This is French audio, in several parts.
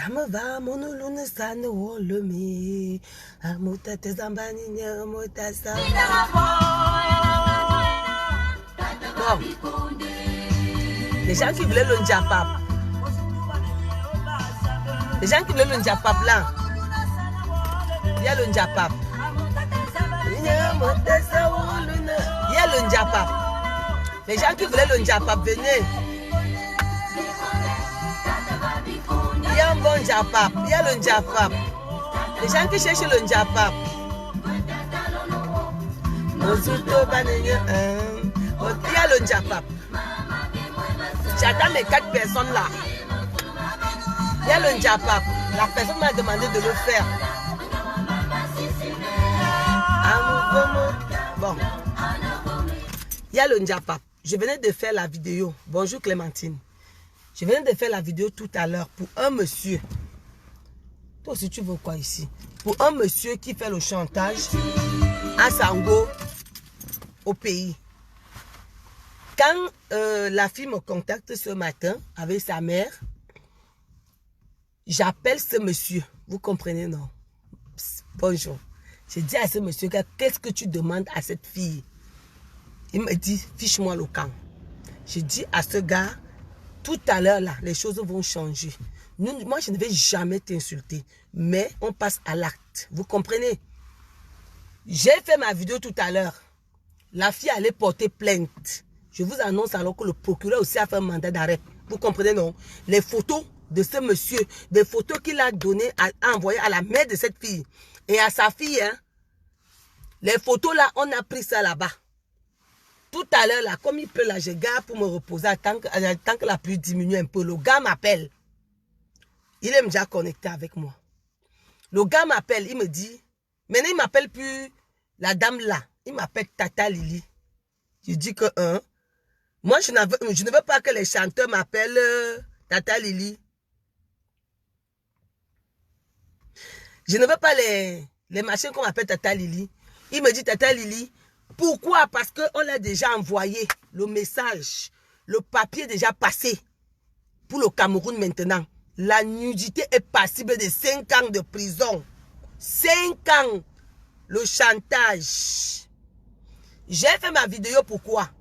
Ça me va, mon ouloune, ça ne le met. Amouta te zambani, amouta ça. Bon. Les gens qui voulaient le Njapap. Les gens qui voulaient le Njapap là. Il y a le Njapap. Il y a le Njapap. Les gens qui voulaient le Njapap, venez. Il y a un bon Njapap. Il y a le Njapap. Les gens qui cherchent le Njapap. Il y a le Njapap. J'attends mes 4 personnes là. Il y a le Njapap. La personne m'a demandé de le faire. Bon. Il y a le Njapap. Je venais de faire la vidéo. Bonjour Clémentine. Je venais de faire la vidéo tout à l'heure pour un monsieur. Toi aussi tu veux quoi ici? Pour un monsieur qui fait le chantage à Sango au pays. Quand la fille me contacte ce matin avec sa mère, j'appelle ce monsieur. Vous comprenez, non? Bonjour. J'ai dit à ce monsieur, qu'est-ce que tu demandes à cette fille? Il me dit, fiche-moi le camp. J'ai dit à ce gars, tout à l'heure, là, les choses vont changer. Moi, je ne vais jamais t'insulter, mais on passe à l'acte. Vous comprenez? J'ai fait ma vidéo tout à l'heure. La fille allait porter plainte. Je vous annonce alors que le procureur aussi a fait un mandat d'arrêt. Vous comprenez, non? Les photos de ce monsieur, des photos qu'il a données, a envoyées à la mère de cette fille et à sa fille. Hein, les photos là, on a pris ça là-bas. Tout à l'heure là, comme il pleut là, je garde pour me reposer tant que la pluie diminue un peu. Le gars m'appelle. Il est déjà connecté avec moi. Le gars m'appelle, il me dit, maintenant il m'appelle plus la dame là. Il m'appelle Tata Lily. Je dis que, moi je ne veux pas que les chanteurs m'appellent Tata Lily. Je ne veux pas les machins qu'on m'appelle Tata Lily. Il me dit Tata Lily. Pourquoi? Parce qu'on a déjà envoyé le message, le papier déjà passé pour le Cameroun maintenant. La nudité est passible de 5 ans de prison. 5 ans. Le chantage. J'ai fait ma vidéo pourquoi?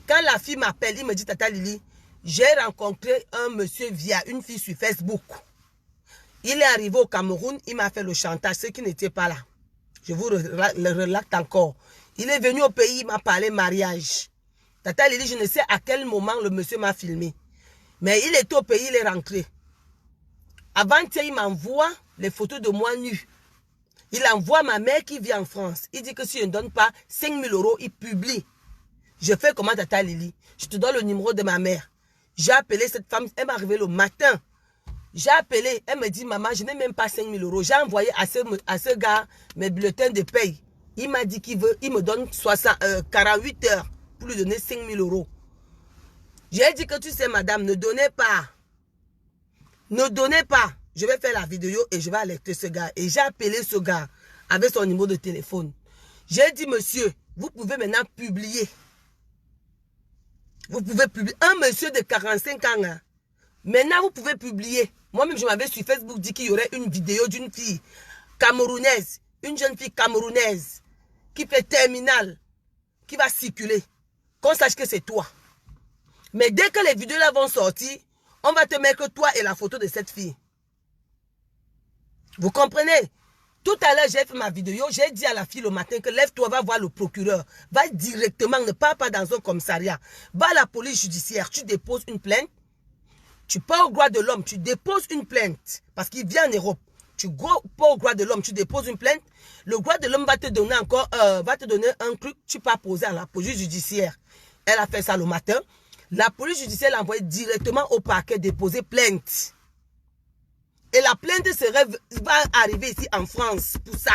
Quand la fille m'appelle, il me dit Tata Lily, j'ai rencontré un monsieur via une fille sur Facebook. Il est arrivé au Cameroun, il m'a fait le chantage, ceux qui n'étaient pas là. Je vous le relate encore. Il est venu au pays, il m'a parlé mariage. Tata Lily, je ne sais à quel moment le monsieur m'a filmé. Mais il est au pays, il est rentré. Avant-hier, il m'envoie les photos de moi nue. Il envoie ma mère qui vit en France. Il dit que si je ne donne pas 5 000 €, il publie. Je fais comment Tata Lily? Je te donne le numéro de ma mère. J'ai appelé cette femme, elle m'est arrivée le matin. J'ai appelé, elle me dit, maman, je n'ai même pas 5 000 €. J'ai envoyé à ce gars mes bulletins de paye. Il m'a dit qu'il veut, il me donne 48 heures pour lui donner 5 000 €. J'ai dit que tu sais, madame, ne donnez pas. Ne donnez pas. Je vais faire la vidéo et je vais alerter ce gars. Et j'ai appelé ce gars avec son numéro de téléphone. J'ai dit, monsieur, vous pouvez maintenant publier. Vous pouvez publier. Un monsieur de 45 ans. Hein. Maintenant, vous pouvez publier. Moi-même, je m'avais sur Facebook dit qu'il y aurait une vidéo d'une fille camerounaise. Une jeune fille camerounaise qui fait terminale. Qui va circuler. Qu'on sache que c'est toi. Mais dès que les vidéos là vont sortir, on va te mettre toi et la photo de cette fille. Vous comprenez? Tout à l'heure, j'ai fait ma vidéo. J'ai dit à la fille le matin que lève-toi, va voir le procureur. Va directement, ne pars pas dans un commissariat. Va à la police judiciaire. Tu déposes une plainte. Tu pars au droit de l'homme. Tu déposes une plainte. Parce qu'il vient en Europe. Tu pars au droit de l'homme. Tu déposes une plainte. Le droit de l'homme va te donner encore, va te donner un truc. Tu pars poser à la police judiciaire. Elle a fait ça le matin. La police judiciaire l'a envoyé directement au parquet déposer plainte. Et la plainte va arriver ici en France pour ça.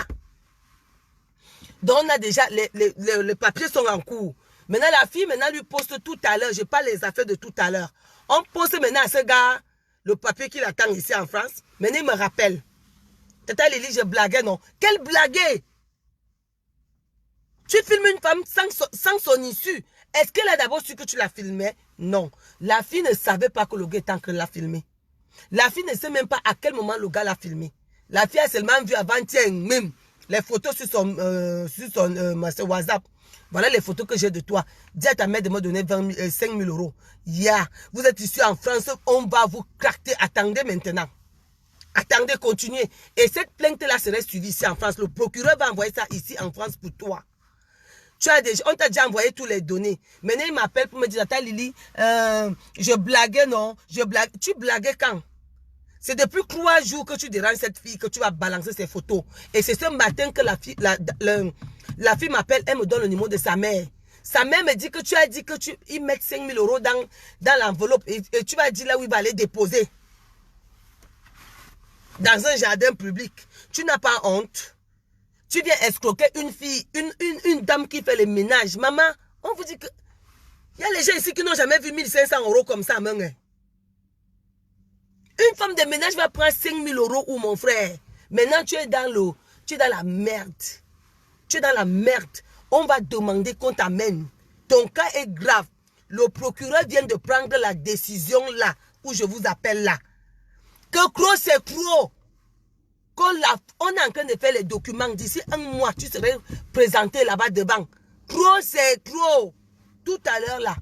Donc on a déjà, les papiers sont en cours. Maintenant la fille, lui poste tout à l'heure, je parle les affaires de tout à l'heure. On poste maintenant à ce gars le papier qu'il attend ici en France. Maintenant il me rappelle. Tata Lily, je blaguais, non? Quelle blaguer? Tu filmes une femme sans son issue. Est-ce qu'elle a d'abord su que tu la filmais? Non. La fille ne savait pas que le gars était en train de la filmer. La fille ne sait même pas à quel moment le gars l'a filmé. La fille a seulement vu avant-hier même les photos sur son WhatsApp. Voilà les photos que j'ai de toi. Dis à ta mère de me donner 5 000 euros. Vous êtes ici en France, on va vous craquer. Attendez maintenant. Attendez, continuez. Et cette plainte-là serait suivie ici en France. Le procureur va envoyer ça ici en France pour toi. On t'a déjà envoyé tous les données. Maintenant, il m'appelle pour me dire, Tata Lily, je blaguais, non? Tu blaguais quand? C'est depuis 3 jours que tu déranges cette fille, que tu vas balancer ses photos. Et c'est ce matin que la fille m'appelle, elle me donne le numéro de sa mère. Sa mère me dit que tu as dit que il met 5 000 euros dans l'enveloppe et tu vas dire là où il va aller déposer. Dans un jardin public. Tu n'as pas honte. Tu viens escroquer une fille, une dame qui fait le ménage. Maman, on vous dit que... Il y a les gens ici qui n'ont jamais vu 1 500 euros comme ça, maman. Une femme de ménage va prendre 5 000 euros ou mon frère. Maintenant, tu es dans la merde. Tu es dans la merde. On va demander qu'on t'amène. Ton cas est grave. Le procureur vient de prendre la décision là, où je vous appelle là. Que Cro, c'est Cro. On est en train de faire les documents. D'ici 1 mois, tu serais présenté là-bas devant. Cro, c'est Cro. Tout à l'heure là.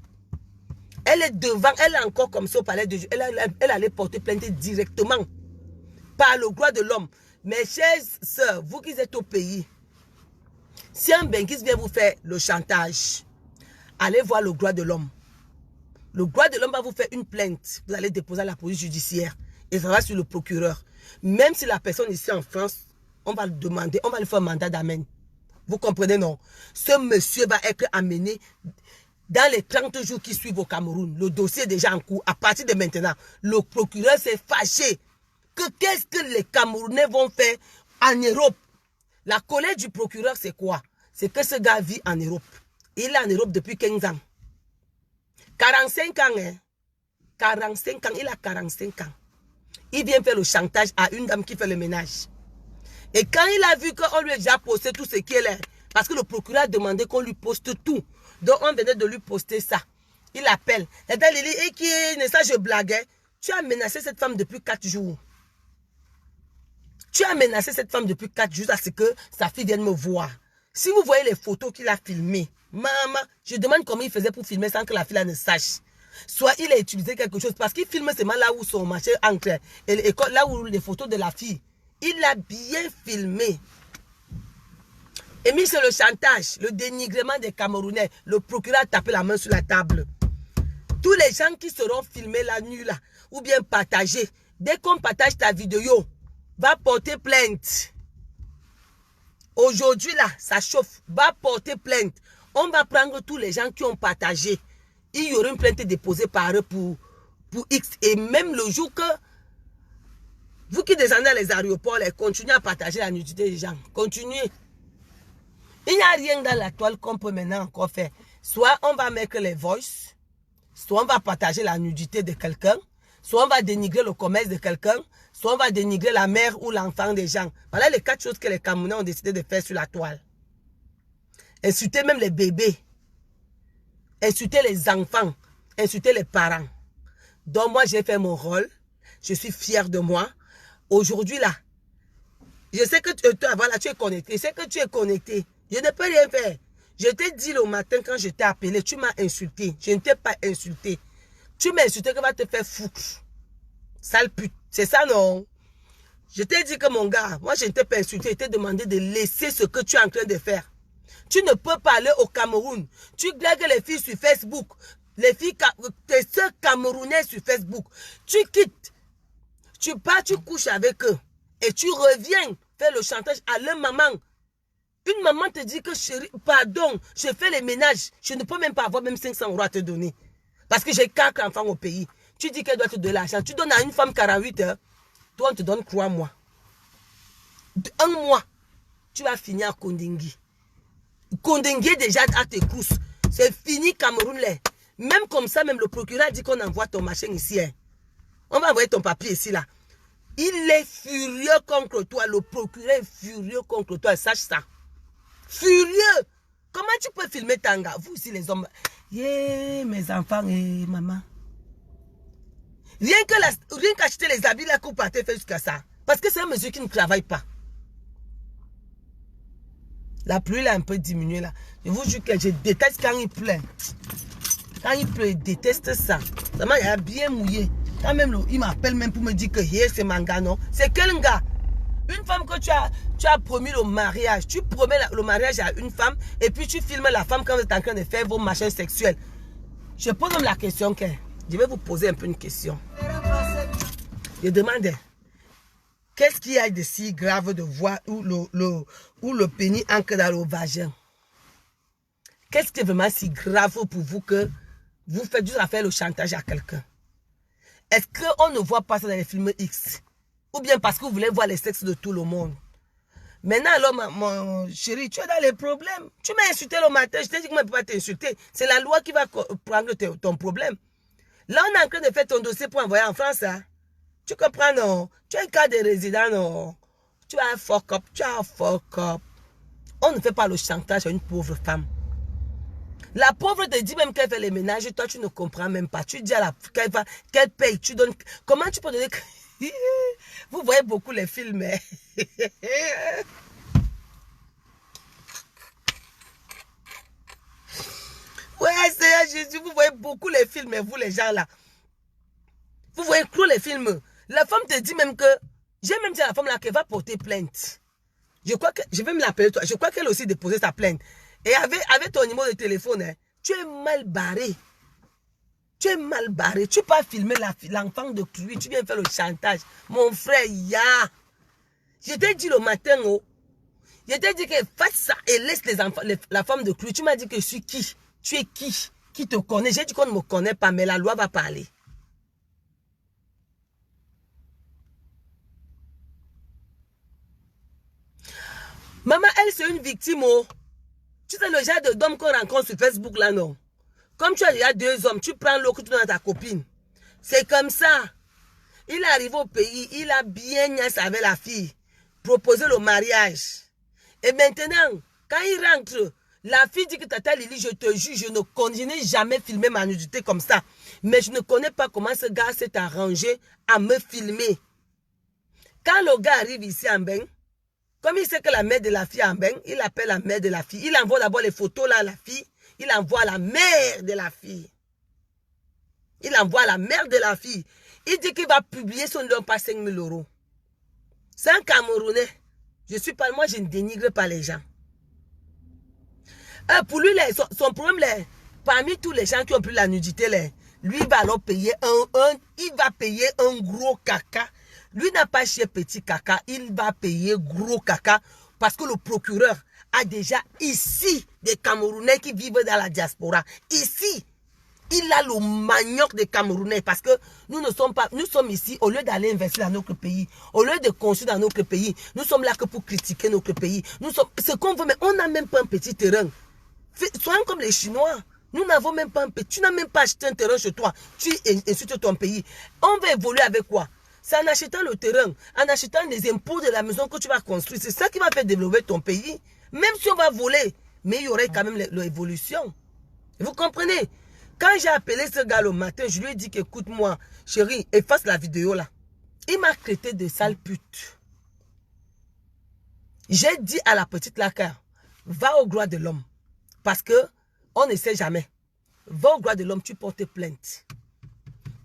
Elle est devant, elle est encore comme ça au palais de justice. Elle allait porter plainte directement par le droit de l'homme. Mes chères sœurs, vous qui êtes au pays, si un Benguis vient vous faire le chantage, allez voir le droit de l'homme. Le droit de l'homme va vous faire une plainte. Vous allez déposer à la police judiciaire et ça va sur le procureur. Même si la personne ici en France, on va le demander, on va lui faire un mandat d'amène. Vous comprenez, non? Ce monsieur va être amené dans les 30 jours qui suivent au Cameroun. Le dossier est déjà en cours. À partir de maintenant, le procureur s'est fâché. Qu'est-ce que les Camerounais vont faire en Europe? La colère du procureur, c'est quoi? C'est que ce gars vit en Europe. Il est en Europe depuis 15 ans. 45 ans, hein? 45 ans, il a 45 ans. Il vient faire le chantage à une dame qui fait le ménage. Et quand il a vu qu'on lui a déjà posté tout ce qui est là, parce que le procureur a demandé qu'on lui poste tout. Donc on venait de lui poster ça. Il appelle. Et bien Lily, et qui est ça, je blaguais. Tu as menacé cette femme depuis 4 jours. Tu as menacé cette femme depuis 4 jours à ce que sa fille vienne me voir. Si vous voyez les photos qu'il a filmées, maman, je demande comment il faisait pour filmer sans que la fille ne sache. Soit il a utilisé quelque chose, parce qu'il filme seulement là où son marché ancre, et là où les photos de la fille. Il a bien filmé. Et mis c'est le chantage, le dénigrement des Camerounais. Le procureur a tapé la main sur la table. Tous les gens qui seront filmés la nuit là, ou bien partagés, dès qu'on partage ta vidéo, va porter plainte. Aujourd'hui là, ça chauffe, va porter plainte. On va prendre tous les gens qui ont partagé. Il y aura une plainte déposée par eux pour X. Et même le jour que vous qui descendez à les aéroports, continuez à partager la nudité des gens. Continuez. Il n'y a rien dans la toile qu'on peut maintenant encore faire. Soit on va mettre les voices, soit on va partager la nudité de quelqu'un, soit on va dénigrer le commerce de quelqu'un, soit on va dénigrer la mère ou l'enfant des gens. Voilà les 4 choses que les Camerounais ont décidé de faire sur la toile. Insulter même les bébés, insulter les enfants, insulter les parents. Donc moi j'ai fait mon rôle, je suis fière de moi. Aujourd'hui là, je sais que voilà, tu es connecté, je sais que tu es connecté. Je ne peux rien faire. Je t'ai dit le matin quand je t'ai appelé, tu m'as insulté. Je ne t'ai pas insulté. Tu m'as insulté que va te faire foutre. Sale pute. C'est ça, non? Je t'ai dit que mon gars, moi je ne t'ai pas insulté. Je t'ai demandé de laisser ce que tu es en train de faire. Tu ne peux pas aller au Cameroun. Tu blagues les filles sur Facebook. Les filles, tes soeurs camerounaises sur Facebook. Tu quittes. Tu pars, tu couches avec eux. Et tu reviens faire le chantage à leur maman. Une maman te dit que chérie, pardon, je fais les ménages. Je ne peux même pas avoir même 500 euros à te donner. Parce que j'ai 4 enfants au pays. Tu dis qu'elle doit te donner l'argent. Tu donnes à une femme 48 heures. Toi, on te donne 3 mois. 1 mois, tu vas finir à Kondingui. Kondingui est déjà à tes courses. C'est fini Cameroun. Même comme ça, même le procureur a dit qu'on envoie ton machin ici. Hein. On va envoyer ton papier ici là. Il est furieux contre toi. Le procureur est furieux contre toi. Sache ça. Furieux. Comment tu peux filmer Tanga? Vous aussi les hommes. Yeah, mes enfants et maman. Rien qu'acheter les habits, la coupe à fait jusqu'à ça. Parce que c'est un monsieur qui ne travaille pas. La pluie a un peu diminué là. Je vous jure que je déteste quand il pleut. Quand il pleut, je déteste ça. Vraiment, il a bien mouillé. Quand même, il m'appelle même pour me dire que c'est mon gars, non? C'est quel gars? Une femme que tu as promis le mariage. Tu promets le mariage à une femme et puis tu filmes la femme quand vous êtes en train de faire vos machins sexuels. Je pose même la question que je vais vous poser un peu une question. Je demande, qu'est-ce qu'il y a de si grave de voir où le pénis ancre dans le vagin? Qu'est-ce qui est vraiment si grave pour vous que vous faites juste à faire le chantage à quelqu'un? Est-ce qu'on ne voit pas ça dans les films X? Ou bien parce que vous voulez voir les sexes de tout le monde? Maintenant, alors, mon chéri, tu es dans les problèmes. Tu m'as insulté le matin, je t'ai dit que je ne peux pas t'insulter. C'est la loi qui va prendre ton problème. Là, on est en train de faire ton dossier pour envoyer en France. Hein? Tu comprends, non? Tu as un cas de résident, non? Tu as un fuck up, tu as un fuck up. On ne fait pas le chantage à une pauvre femme. La pauvre te dit même qu'elle fait les ménages, toi tu ne comprends même pas. Tu dis à la qu'elle paye, tu donnes. Comment tu peux donner? Vous voyez beaucoup les films. Hein? Ouais, Seigneur Jésus, vous voyez beaucoup les films, vous les gens là. Vous voyez trop les films. La femme te dit même que, j'ai même dit à la femme là qu'elle va porter plainte. Je crois que, je vais me l'appeler toi, je crois qu'elle a aussi déposé sa plainte. Et avec ton numéro de téléphone, hein, tu es mal barré. Tu es mal barré. Tu peux pas filmer l'enfant de Clouy. Tu viens faire le chantage. Mon frère, je t'ai dit le matin, oh. Je t'ai dit que fasse ça et laisse les enfants, la femme de Clouy. Tu m'as dit que je suis qui? Tu es qui? Qui te connaît? J'ai dit qu'on ne me connaît pas, mais la loi va parler. Maman, elle, c'est une victime, oh. Tu sais le genre d'homme qu'on rencontre sur Facebook, là, non? Comme tu as déjà 2 hommes, tu prends l'autre, tu donnes à ta copine. C'est comme ça. Il est arrivé au pays, il a bien niaisé avec la fille, proposé le mariage. Et maintenant, quand il rentre, la fille dit que Tata Lili, je te jure, je n'ai jamais filmé ma nudité comme ça. Mais je ne connais pas comment ce gars s'est arrangé à me filmer. Quand le gars arrive ici en bain, comme il sait que la mère de la fille est en bain, il appelle la mère de la fille. Il envoie d'abord les photos là à la fille. Il envoie la mère de la fille. Il envoie la mère de la fille. Il dit qu'il va publier son don par 5 000 €. C'est un Camerounais. Je suis pas, moi, je ne dénigre pas les gens. Pour lui, son problème, parmi tous les gens qui ont pris la nudité, lui, il va alors payer il va payer un gros caca. Lui n'a pas chié petit caca, il va payer gros caca parce que le procureur a déjà ici des Camerounais qui vivent dans la diaspora. Ici, il a le manioc des Camerounais parce que nous sommes ici au lieu d'aller investir dans notre pays, au lieu de construire dans notre pays, nous sommes là que pour critiquer notre pays. Nous sommes ce qu'on veut, mais on n'a même pas un petit terrain. Soyons comme les Chinois. Nous n'avons même pas un petit. Tu n'as même pas acheté un terrain chez toi. Tu insultes ton pays. On va évoluer avec quoi? C'est en achetant le terrain, en achetant les impôts de la maison que tu vas construire. C'est ça qui va faire développer ton pays. Même si on va voler, mais il y aurait quand même l'évolution. Vous comprenez? Quand j'ai appelé ce gars le matin, je lui ai dit qu'écoute-moi, chérie, efface la vidéo là. Il m'a traité de sale pute. J'ai dit à la petite Laka, va au droit de l'homme. Parce que on ne sait jamais. Va au droit de l'homme, tu portes plainte.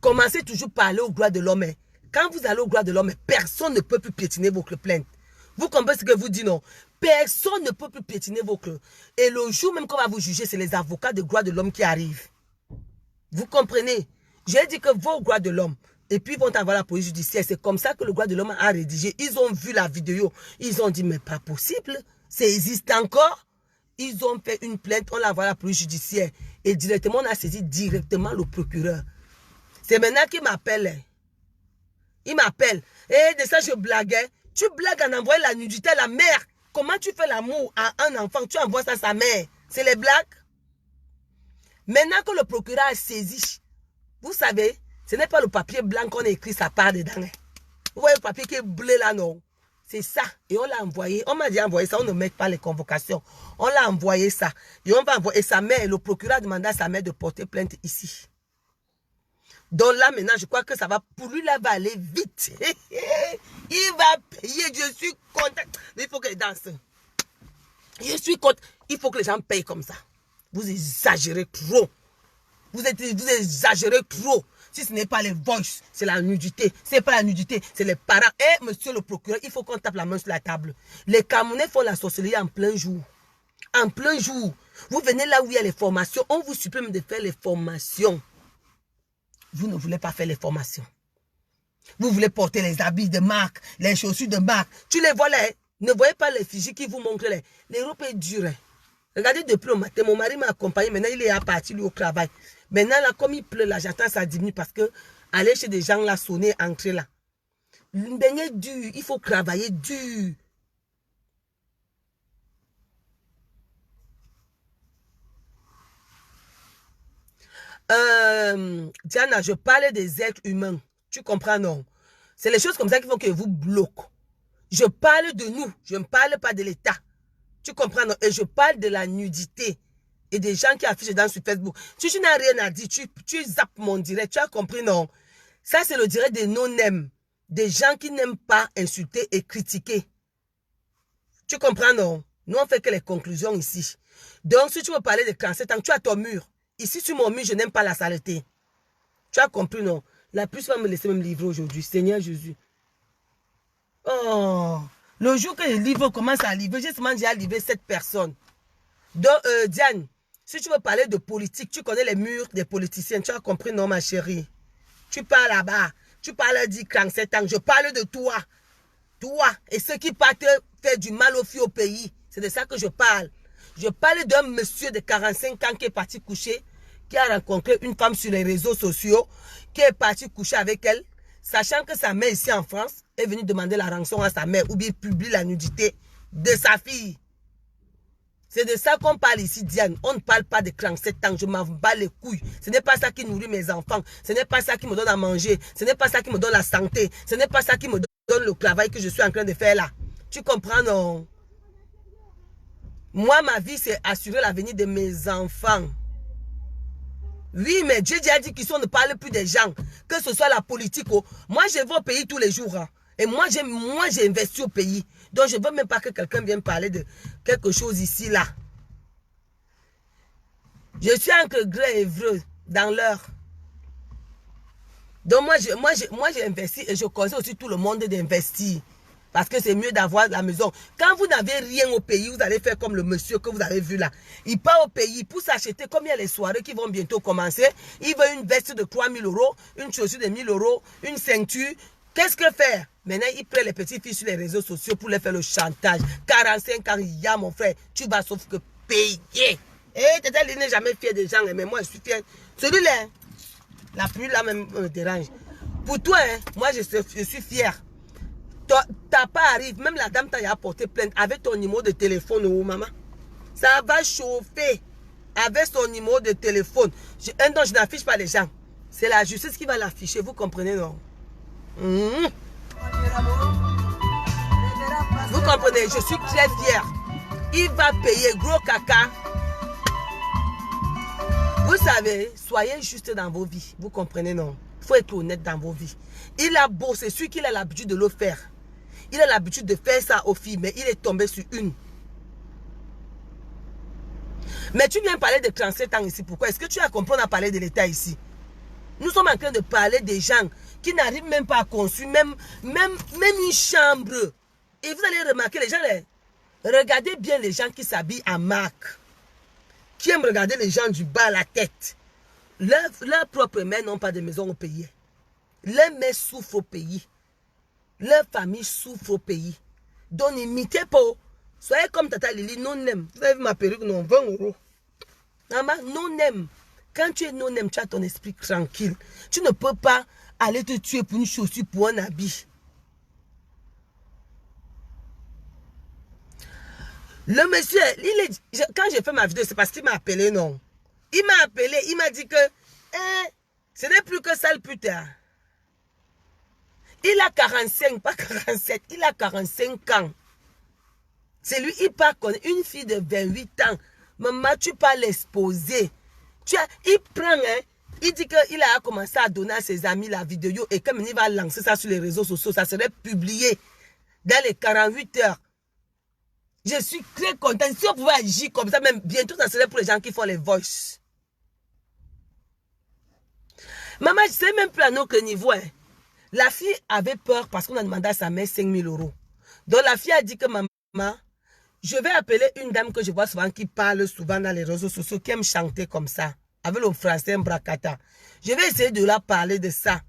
Commencez toujours par aller au droit de l'homme. Quand vous allez au droit de l'homme, personne ne peut plus piétiner votre plainte. Vous comprenez ce que vous dites, non? Personne ne peut plus piétiner votre... Et le jour même qu'on va vous juger, c'est les avocats de droit de l'homme qui arrivent. Vous comprenez? J'ai dit que va au droit de l'homme. Et puis ils vont envoyer la police judiciaire. C'est comme ça que le droit de l'homme a rédigé. Ils ont vu la vidéo. Ils ont dit, mais pas possible. Ça existe encore. Ils ont fait une plainte. On l'a envoyé à la police judiciaire. Et directement, on a saisi directement le procureur. C'est maintenant qu'il m'appelle. Il m'appelle. Et de ça, je blaguais. Tu blagues en envoyant la nudité à la mère. Comment tu fais l'amour à un enfant? Tu envoies ça à sa mère. C'est les blagues. Maintenant que le procureur a saisi, vous savez, ce n'est pas le papier blanc qu'on a écrit sa part dedans. Vous voyez le papier qui est bleu là, non? C'est ça. Et on l'a envoyé. On m'a dit envoyer ça. On ne met pas les convocations. On l'a envoyé ça. Et on va envoyer sa mère. Le procureur a demandé à sa mère de porter plainte ici. Donc là, maintenant, je crois que ça va, pour lui, là, va aller vite. Il va payer, je suis content. Mais il faut qu'il danse. Je suis content. Il faut que les gens payent comme ça. Vous exagérez trop. Vous exagérez trop. Si ce n'est pas les voices, c'est la nudité. C'est pas la nudité, c'est les parents. Et monsieur le procureur, il faut qu'on tape la main sur la table. Les Camerounais font la sorcellerie en plein jour. En plein jour. Vous venez là où il y a les formations. On vous supprime de faire les formations. Vous ne voulez pas faire les formations. Vous voulez porter les habits de marque, les chaussures de marque. Tu les vois là. Hein? Ne voyez pas les fichiers qui vous montrent là. L'Europe est dure. Hein? Regardez depuis le matin, mon mari m'a accompagné. Maintenant, il est à partir lui, au travail. Maintenant, là, comme il pleut, là, j'attends ça diminue parce que aller chez des gens là, sonner, entrer là. Le beignet dur. Il faut travailler dur. Diana, je parle des êtres humains. Tu comprends, non? C'est les choses comme ça qu'il faut que vous bloquez. Je parle de nous. Je ne parle pas de l'État. Tu comprends, non? Et je parle de la nudité. Et des gens qui affichent dans sur Facebook. Si tu n'as rien à dire, tu zappes mon direct. Tu as compris, non? Ça, c'est le direct des non-aime. Des gens qui n'aiment pas insulter et critiquer. Tu comprends, non? Nous, on fait que les conclusions ici. Donc, si tu veux parler de cancer, tant que tu as ton mur. Ici, sur mon mur, je n'aime pas la saleté. Tu as compris, non? La puce va me laisser même livrer aujourd'hui. Seigneur Jésus. Oh, le jour que le livre commence à livrer, j'ai seulement déjà livré 7 personnes. Donc, Diane, si tu veux parler de politique, tu connais les murs des politiciens. Tu as compris, non, ma chérie? Tu parles là-bas. Tu parles du cancer. Je parle de toi. Toi et ceux qui partent faire du mal aux filles au pays. C'est de ça que je parle. Je parle d'un monsieur de 45 ans qui est parti coucher, qui a rencontré une femme sur les réseaux sociaux, qui est parti coucher avec elle, sachant que sa mère ici en France est venue demander la rançon à sa mère ou bien publie la nudité de sa fille. C'est de ça qu'on parle ici, Diane. On ne parle pas de 47 ans. Je m'en bats les couilles. Ce n'est pas ça qui nourrit mes enfants. Ce n'est pas ça qui me donne à manger. Ce n'est pas ça qui me donne la santé. Ce n'est pas ça qui me donne le travail que je suis en train de faire là. Tu comprends, non? Moi, ma vie, c'est assurer l'avenir de mes enfants. Oui, mais Dieu a dit qu'ici, on ne parle plus des gens. Que ce soit la politique. Oh. Moi, je vais au pays tous les jours. Hein. Et moi, j'ai investi au pays. Donc, je ne veux même pas que quelqu'un vienne parler de quelque chose ici, là. Je suis un gré évreux dans l'heure. Donc, moi, j'ai investi et je conseille aussi tout le monde d'investir. Parce que c'est mieux d'avoir la maison. Quand vous n'avez rien au pays, vous allez faire comme le monsieur que vous avez vu là. Il part au pays pour s'acheter, comme il y a les soirées qui vont bientôt commencer. Il veut une veste de 3 000 €, une chaussure de 1 000 €, une ceinture. Qu'est-ce que faire? Maintenant, il prend les petites filles sur les réseaux sociaux pour les faire le chantage. 45 ans, il y a mon frère. Tu vas sauf que payer. Et Tata Lili n'est jamais fière des gens, mais moi, je suis fière. Celui-là, la pluie là même me dérange. Pour toi, hein, moi, je suis fière. Ta part arrive, même la dame t'a apporté plainte avec ton numéro de téléphone, oh maman. Ça va chauffer avec son numéro de téléphone. Donc, je n'affiche pas les gens. C'est la justice qui va l'afficher, vous comprenez, non? Vous comprenez, je suis très fière. Il va payer gros caca. Vous savez, soyez juste dans vos vies, vous comprenez, non? Il faut être honnête dans vos vies. Il a beau, c'est celui qui a l'habitude de le faire. Il a l'habitude de faire ça aux filles, mais il est tombé sur une. Mais tu viens parler de 37 ans ici. Pourquoi? Est-ce que tu as compris, on a parlé de l'État ici? Nous sommes en train de parler des gens qui n'arrivent même pas à construire, même une chambre. Et vous allez remarquer, les gens, regardez bien les gens qui s'habillent en marque. Qui aiment regarder les gens du bas à la tête. Leurs propres mères n'ont pas de maison au pays. Leurs mères souffrent au pays. Leur famille souffre au pays. Donc, n'imitez pas. Soyez comme Tata Lili, non-aime. Vous avez vu ma perruque, non, 20 €. Maman, non-aime. Quand tu es non-aime, tu as ton esprit tranquille. Tu ne peux pas aller te tuer pour une chaussure, pour un habit. Le monsieur, quand j'ai fait ma vidéo, c'est parce qu'il m'a appelé, non. Il m'a appelé, il m'a dit que ce n'est plus que sale putain. Il a 45, pas 47, il a 45 ans. C'est lui, il part connaître une fille de 28 ans. Maman, tu peux l'exposer. Il prend, hein, Il dit qu'il a commencé à donner à ses amis la vidéo et comme il va lancer ça sur les réseaux sociaux, ça serait publié dans les 48 heures. Je suis très content. Si on pouvait agir comme ça, même bientôt, ça serait pour les gens qui font les voices. Maman, je ne sais même plus à notre niveau. Hein. La fille avait peur parce qu'on a demandé à sa mère 5 000 €. Donc la fille a dit que maman, je vais appeler une dame que je vois souvent qui parle souvent dans les réseaux sociaux, qui aime chanter comme ça, avec le français Mbrakata. Je vais essayer de la parler de ça.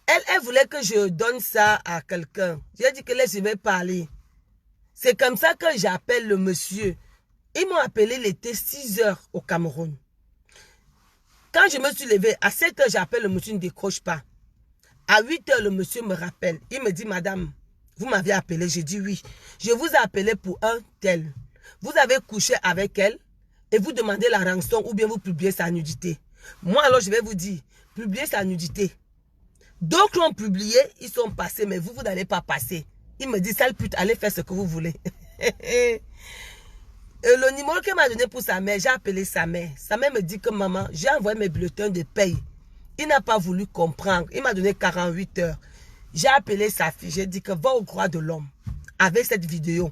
Elle voulait que je donne ça à quelqu'un. J'ai dit que là, je vais parler. C'est comme ça que j'appelle le monsieur. Ils m'ont appelé, il était 6 h au Cameroun. Quand je me suis levée, à 7 h, j'appelle le monsieur, il ne décroche pas. À 8 h, le monsieur me rappelle. Il me dit, madame, vous m'avez appelé. J'ai dit oui. Je vous ai appelé pour un tel. Vous avez couché avec elle et vous demandez la rançon ou bien vous publiez sa nudité. Moi, alors, je vais vous dire, publiez sa nudité. D'autres ont publié, ils sont passés, mais vous n'allez pas passer. Il me dit, sale pute, allez faire ce que vous voulez. Et le numéro qu'elle m'a donné pour sa mère, j'ai appelé sa mère. Sa mère me dit que maman, j'ai envoyé mes bulletins de paye. Il n'a pas voulu comprendre. Il m'a donné 48 heures. J'ai appelé sa fille. J'ai dit que va au droit de l'homme avec cette vidéo.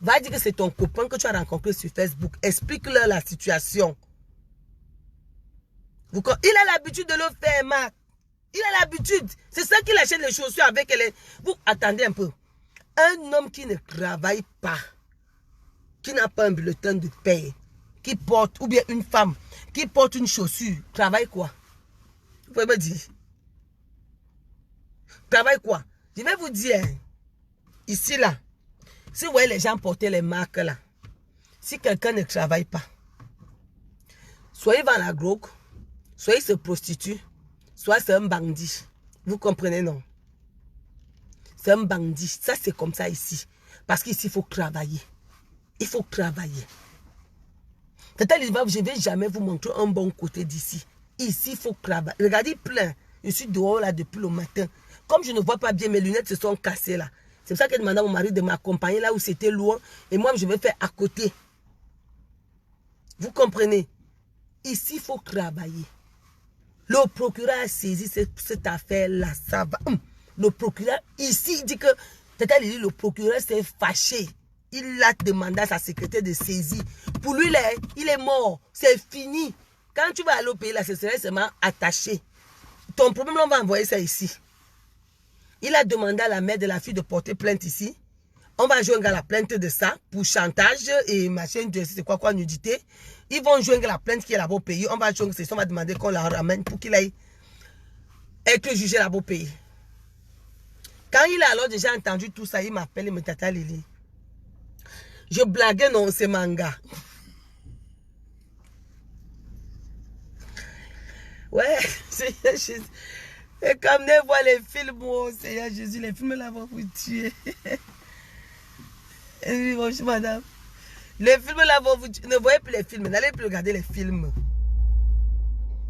Va dire que c'est ton copain que tu as rencontré sur Facebook. Explique-leur la situation. Il a l'habitude de le faire, Marc. Il a l'habitude. C'est ça qu'il achète les chaussures avec elle. Vous attendez un peu. Un homme qui ne travaille pas, qui n'a pas un bulletin de paie, qui porte, ou bien une femme qui porte une chaussure, travaille quoi? Vous pouvez me dire. Travaille quoi? Je vais vous dire, ici là, si vous voyez les gens porter les marques là, si quelqu'un ne travaille pas, soit il va à la drogue, soit il se prostitue, soit c'est un bandit. Vous comprenez, non? C'est un bandit. Ça, c'est comme ça ici. Parce qu'ici, il faut travailler. Il faut travailler. Je ne vais jamais vous montrer un bon côté d'ici. Ici, il faut travailler. Regardez, plein. Je suis dehors là depuis le matin. Comme je ne vois pas bien, mes lunettes se sont cassées là. C'est pour ça qu'elle demandait à mon mari de m'accompagner là où c'était loin. Et moi, je vais faire à côté. Vous comprenez? Ici, il faut travailler. Le procureur a saisi cette affaire-là. Ça va. Le procureur, ici, il dit que le procureur s'est fâché. Il a demandé à sa secrétaire de saisir. Pour lui, là, il est mort. C'est fini. Quand tu vas aller au pays, là, ce serait seulement attaché. Ton problème, on va envoyer ça ici. Il a demandé à la mère de la fille de porter plainte ici. On va joindre la plainte de ça pour chantage et machin, c'est quoi, nudité. Ils vont joindre la plainte qui est là-bas au pays. On va joindre, on va demander qu'on la ramène pour qu'il aille être jugé là-bas au pays. Quand il a alors déjà entendu tout ça, il m'appelle et me dit, Tata Lili. Je blaguais, non, c'est manga. Ouais, Seigneur Jésus. Et comme on voit les films, oh Seigneur Jésus, les films là vont vous tuer. Oui, bonjour madame. Les films là vont vous tuer. Ne voyez plus les films, n'allez plus regarder les films.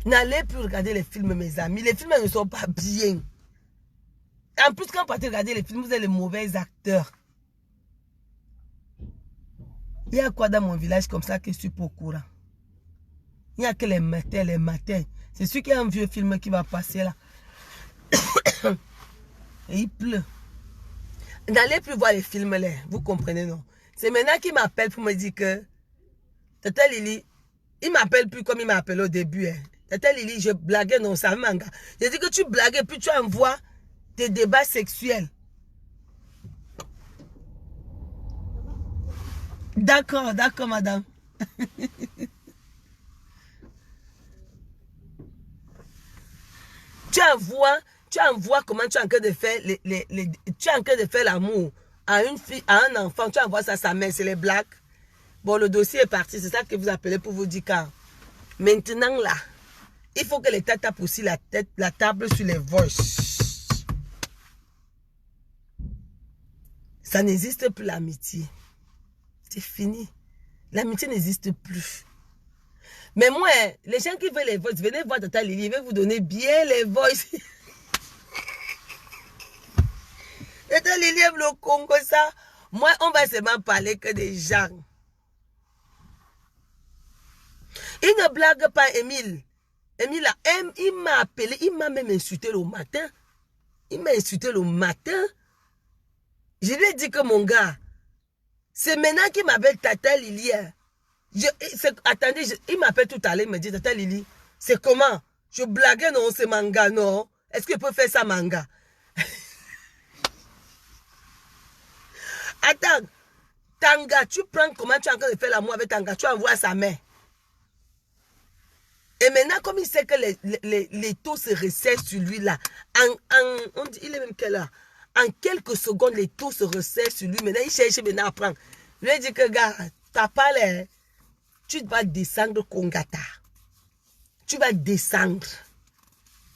N'allez plus regarder les films, mes amis. Les films ne sont pas bien. En plus, quand vous partez regarder les films, vous êtes les mauvais acteurs. Il y a quoi dans mon village comme ça que je suis pas au courant? Il n'y a que les matins. C'est celui qui a un vieux film qui va passer là. Et il pleut. N'allez plus voir les films là. Vous comprenez, non? C'est maintenant qu'il m'appelle pour me dire que Tata Lili, il m'appelle plus comme il m'a appelé au début. Hein. Tata Lili, je blaguais, non, ça manga. J'ai dit que tu blagues et puis tu envoies tes débats sexuels. D'accord, d'accord, madame. Tu envoies comment tu es en train de faire tu es en train de faire l'amour à une fille, à un enfant, tu envoies ça à sa mère, c'est les blagues. Bon, le dossier est parti, c'est ça que vous appelez pour vous dire car. Maintenant là, il faut que l'État tape aussi la table sur les voices. Ça n'existe plus l'amitié. C'est fini. L'amitié n'existe plus. Mais moi, les gens qui veulent les voices, venez voir Tata Lili, il va vous donner bien les voices. Tata Lili aime le Congo, ça. Moi, on va seulement parler que des gens. Il ne blague pas, Émile. Emila, il m'a appelé, il m'a même insulté le matin. Il m'a insulté le matin. Je lui ai dit que mon gars, c'est maintenant qu'il m'appelle Tata Lili. Attendez, il m'appelle tout à l'heure, il me dit Tata Lili, c'est comment? Je blaguais, non, c'est manga, non. Est-ce qu'il peut faire ça, manga? Attends, Tanga, tu prends comment tu es en train de faire l'amour avec Tanga, tu envoies sa main. Et maintenant, comme il sait que les taux se resserrent sur lui là, on dit, il est même quelle heure? En quelques secondes, les taux se resserrent sur lui. Maintenant, il cherche maintenant à prendre. Je lui ai dit que, gars, t'as pas l'air. Tu vas descendre Kongata. Tu vas descendre.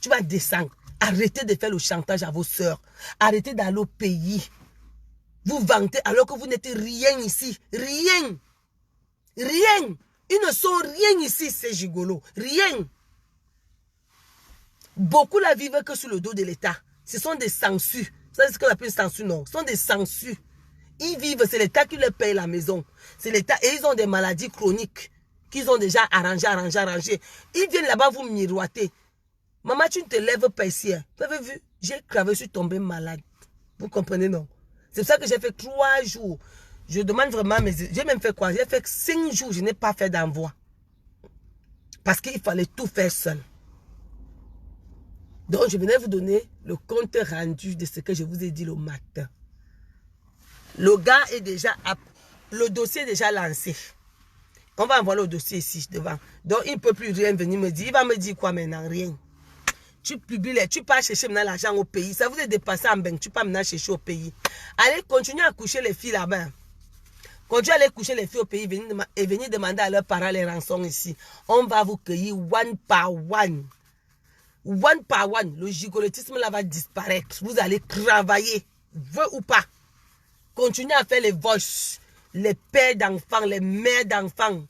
Tu vas descendre. Arrêtez de faire le chantage à vos sœurs. Arrêtez d'aller au pays. Vous vantez alors que vous n'êtes rien ici. Rien. Rien. Ils ne sont rien ici, ces gigolos. Rien. Beaucoup la vivent que sur le dos de l'État. Ce sont des censures. C'est ce qu'on appelle censure, non. Ce sont des censures. Ils vivent, c'est l'État qui leur paye la maison. C'est l'État. Et ils ont des maladies chroniques qu'ils ont déjà arrangées. Ils viennent là-bas vous miroiter. Maman, tu ne te lèves pas ici. Hein. Vous avez vu? J'ai cravé, je suis tombé malade. Vous comprenez, non? C'est pour ça que j'ai fait 3 jours. Je demande vraiment, mais j'ai même fait quoi? J'ai fait 5 jours, je n'ai pas fait d'envoi. Parce qu'il fallait tout faire seul. Donc, je venais vous donner le compte rendu de ce que je vous ai dit le matin. Le gars est déjà... Le dossier est déjà lancé. On va envoyer le dossier ici, devant. Donc, il ne peut plus rien venir me dire. Il va me dire quoi maintenant? Rien. Tu publies, tu pars chercher maintenant l'argent au pays. Ça vous est dépassé en banque. Tu pars maintenant chercher au pays. Allez, continuez à coucher les filles là-bas. Continuez à aller coucher les filles au pays et venir demander à leurs parents les rançons ici. On va vous cueillir one par one. One par one. Le gigolotisme là va disparaître. Vous allez travailler. Veut ou pas. Continuez à faire les voices. Les pères d'enfants, les mères d'enfants.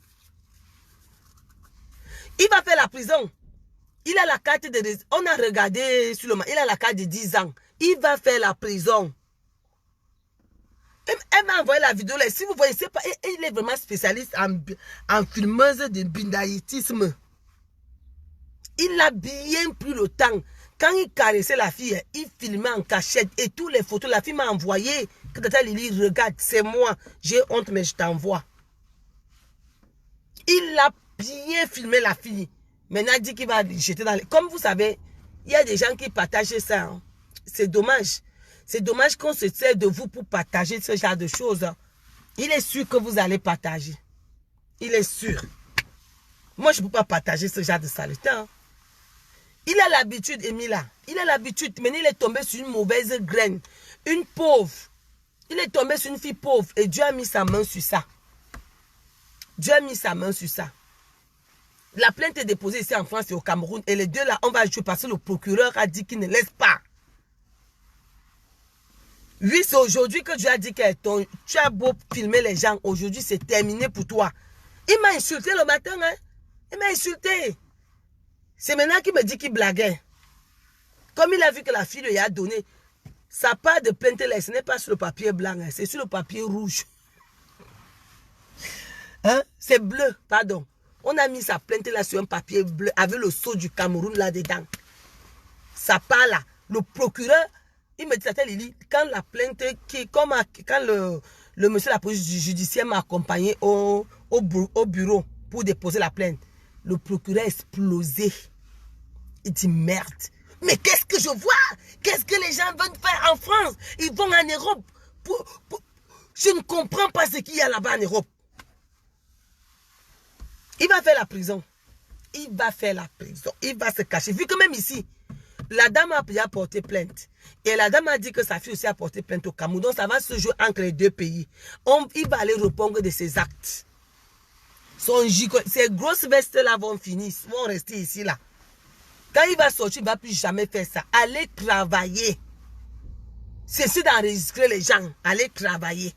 Il va faire la prison. Il a la carte de... On a regardé sur le... Il a la carte de 10 ans. Il va faire la prison. Elle m'a envoyé la vidéo là. Si vous voyez, c'est pas... Il est vraiment spécialiste en filmeuse de bindaïtisme. Il a bien pris le temps. Quand il caressait la fille, il filmait en cachette. Et toutes les photos, la fille m'a envoyé. Que Tata Lili, regarde, c'est moi. J'ai honte, mais je t'envoie. Il a bien filmé la fille. Maintenant, il dit qu'il va jeter dans les... Comme vous savez, il y a des gens qui partagent ça. Hein. C'est dommage. C'est dommage qu'on se sert de vous pour partager ce genre de choses. Hein. Il est sûr que vous allez partager. Il est sûr. Moi, je ne peux pas partager ce genre de saleté. Hein. Il a l'habitude, Emila. Il a l'habitude. Maintenant, il est tombé sur une mauvaise graine. Une pauvre. Il est tombé sur une fille pauvre. Et Dieu a mis sa main sur ça. Dieu a mis sa main sur ça. La plainte est déposée ici en France et au Cameroun. Et les deux là, on va jouer parce que le procureur a dit qu'il ne laisse pas. Oui, c'est aujourd'hui que Dieu a dit que tu as beau filmer les gens. Aujourd'hui, c'est terminé pour toi. Il m'a insulté le matin. Hein? Il m'a insulté. C'est maintenant qu'il me dit qu'il blaguait. Comme il a vu que la fille lui a donné, sa part de plainte là, ce n'est pas sur le papier blanc, hein, c'est sur le papier rouge. Hein? C'est bleu, pardon. On a mis sa plainte là sur un papier bleu avec le sceau du Cameroun là-dedans. Ça part là. Le procureur, il me dit, Tata Lili, quand la plainte, quand le monsieur de la police judiciaire m'a accompagné au bureau pour déposer la plainte, le procureur a explosé. Il dit merde. Mais qu'est-ce que je vois? Qu'est-ce que les gens veulent faire en France? Ils vont en Europe. Je ne comprends pas ce qu'il y a là-bas en Europe. Il va faire la prison. Il va faire la prison. Il va se cacher. Vu que même ici, la dame a porté plainte. Et la dame a dit que sa fille aussi a porté plainte au Cameroun. Donc ça va se jouer entre les deux pays. Il va aller répondre de ses actes. Ces grosses vestes-là vont finir. Vont rester ici là. Quand il va sortir, il ne va plus jamais faire ça. Allez travailler. Cessez d'enregistrer les gens. Allez travailler.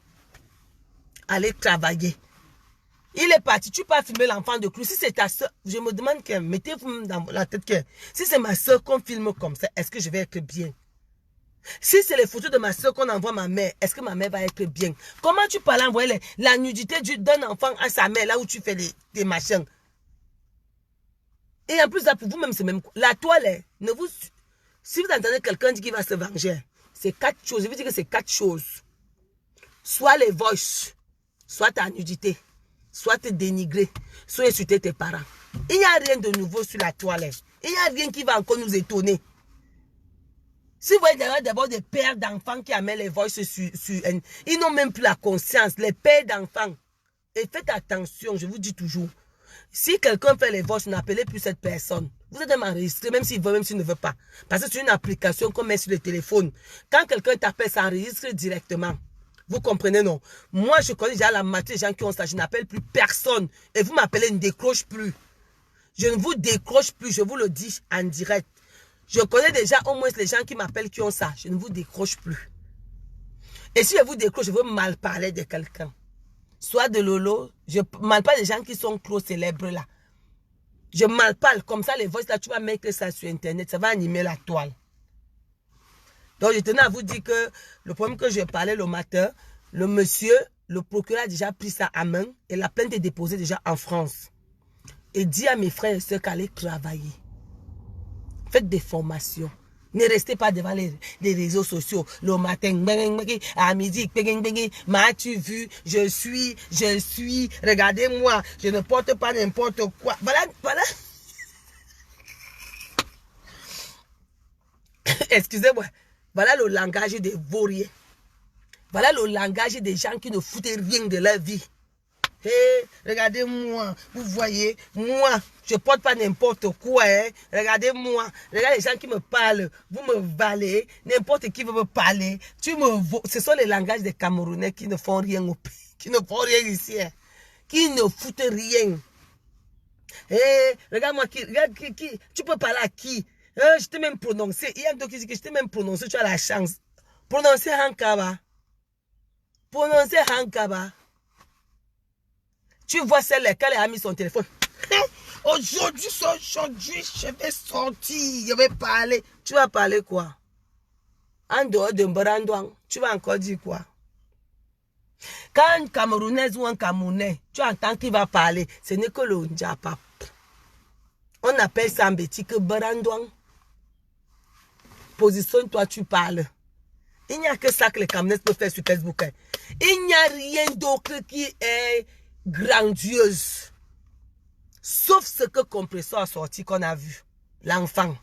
Allez travailler. Il est parti. Tu peux filmer l'enfant de Clou. Si c'est ta soeur, je me demande que, mettez-vous dans la tête que, si c'est ma soeur qu'on filme comme ça, est-ce que je vais être bien? Si c'est les photos de ma soeur qu'on envoie à ma mère, est-ce que ma mère va être bien? Comment tu peux envoyer la nudité d'un enfant à sa mère, là où tu fais des machins? Et en plus, là, pour vous-même, c'est même quoi. La toile, ne vous... Si vous entendez quelqu'un dire qu'il va se venger, c'est 4 choses. Je vous dis que c'est 4 choses. Soit les voices, soit ta nudité, soit te dénigrer, soit insulter tes parents. Il n'y a rien de nouveau sur la toile. Il n'y a rien qui va encore nous étonner. Si vous voyez d'abord des pères d'enfants qui amènent les voices sur ils n'ont même plus la conscience, les pères d'enfants. Et faites attention, je vous dis toujours. Si quelqu'un fait les voices, n'appelez plus cette personne. Vous êtes même enregistré, même s'il veut, même s'il ne veut pas. Parce que c'est une application qu'on met sur le téléphone. Quand quelqu'un t'appelle, ça enregistre directement. Vous comprenez, non? Moi, je connais déjà la moitié des gens qui ont ça. Je n'appelle plus personne. Et vous m'appelez, ne décroche plus. Je ne vous décroche plus, je vous le dis en direct. Je connais déjà au moins les gens qui m'appellent qui ont ça. Je ne vous décroche plus. Et si je vous décroche, je veux mal parler de quelqu'un. Soit de Lolo, je ne mal parle des gens qui sont trop célèbres là. Je mal parle. Comme ça, les voix là, tu vas mettre ça sur Internet. Ça va animer la toile. Donc, je tenais à vous dire que le problème que je parlais le matin, le monsieur, le procureur a déjà pris ça à main et la plainte est déposée déjà en France. Et dit à mes frères et sœurs qu'aller travailler. Faites des formations. Ne restez pas devant les réseaux sociaux. Le matin, à midi, m'as-tu vu? Je suis, regardez-moi, je ne porte pas n'importe quoi. Voilà. Excusez-moi. Voilà le langage des vauriens. Voilà le langage des gens qui ne foutent rien de leur vie. Hey, regardez-moi, vous voyez, moi, je porte pas n'importe quoi, hein. Regardez-moi, regardez les gens qui me parlent, vous me valez, n'importe qui veut me parler, tu me vaux. Ce sont les langages des Camerounais qui ne font rien au pays, qui ne font rien ici, hein. Qui ne foutent rien. Hey, regarde-moi, qui, tu peux parler à qui? Je t'ai même prononcé, il y a d'autres qui disent que je t'ai même prononcé, tu as la chance. Prononcez Hankaba. Prononcez Hankaba. Tu vois celle laquelle a mis son téléphone. Aujourd'hui, je vais sortir, je vais parler. Tu vas parler quoi? En dehors de Mbarandouang, tu vas encore dire quoi? Quand un Camerounaise ou un Camerounais, tu entends qu'il va parler, ce n'est que le Ndjapap. On appelle ça en bêtise que Mbarandouang. Positionne-toi, tu parles. Il n'y a que ça que les Camerounais peuvent faire sur Facebook. Il n'y a rien d'autre qui est grandiose. Sauf ce que Compressor a sorti qu'on a vu. L'enfant.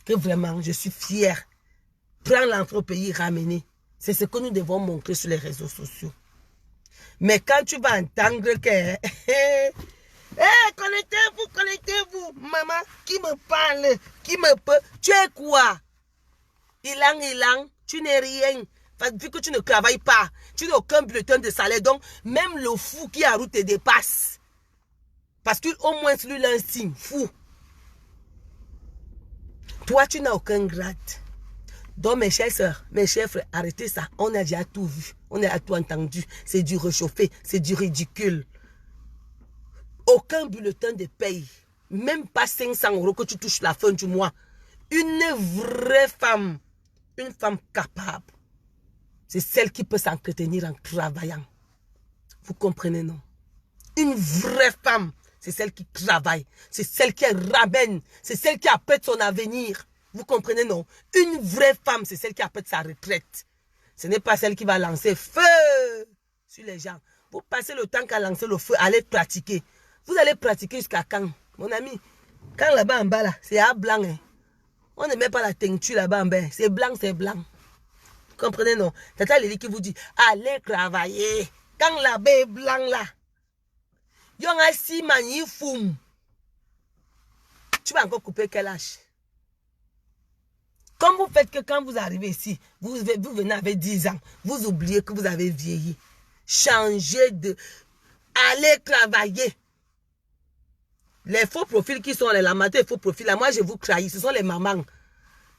Que vraiment, je suis fière. Prendre l'enfant au pays, ramener. C'est ce que nous devons montrer sur les réseaux sociaux. Mais quand tu vas entendre que... connectez-vous. Maman, qui me parle, qui me peut... Tu es quoi? Ilang, tu n'es rien. Vu que tu ne travailles pas, tu n'as aucun bulletin de salaire. Donc, même le fou qui a route te dépasse. Parce qu'au moins, lui, il a un signe fou. Toi, tu n'as aucun grade. Donc, mes chers soeurs, mes chers frères, arrêtez ça. On a déjà tout vu. On a tout entendu. C'est du réchauffé. C'est du ridicule. Aucun bulletin de paye. Même pas 500 € que tu touches la fin du mois. Une vraie femme. Une femme capable. C'est celle qui peut s'entretenir en travaillant. Vous comprenez, non? Une vraie femme, c'est celle qui travaille. C'est celle qui ramène. C'est celle qui appelle son avenir. Vous comprenez, non? Une vraie femme, c'est celle qui appelle sa retraite. Ce n'est pas celle qui va lancer feu sur les gens. Vous passez le temps qu'à lancer le feu, allez pratiquer. Vous allez pratiquer jusqu'à quand, mon ami? Quand là-bas en bas, là, c'est à blanc. Hein. On ne met pas la teinture là-bas en bas. C'est blanc, c'est blanc. Comprenez, non? Tata Lili qui vous dit, allez travailler. Quand la baie est blanc là, yon a si magnifique. Tu vas encore couper quel âge? Comme vous faites que quand vous arrivez ici, vous venez avec 10 ans, vous oubliez que vous avez vieilli. Changez de... Allez travailler. Les faux profils qui sont les lamateurs, les faux profils, là, moi je vous trahis, ce sont les mamans.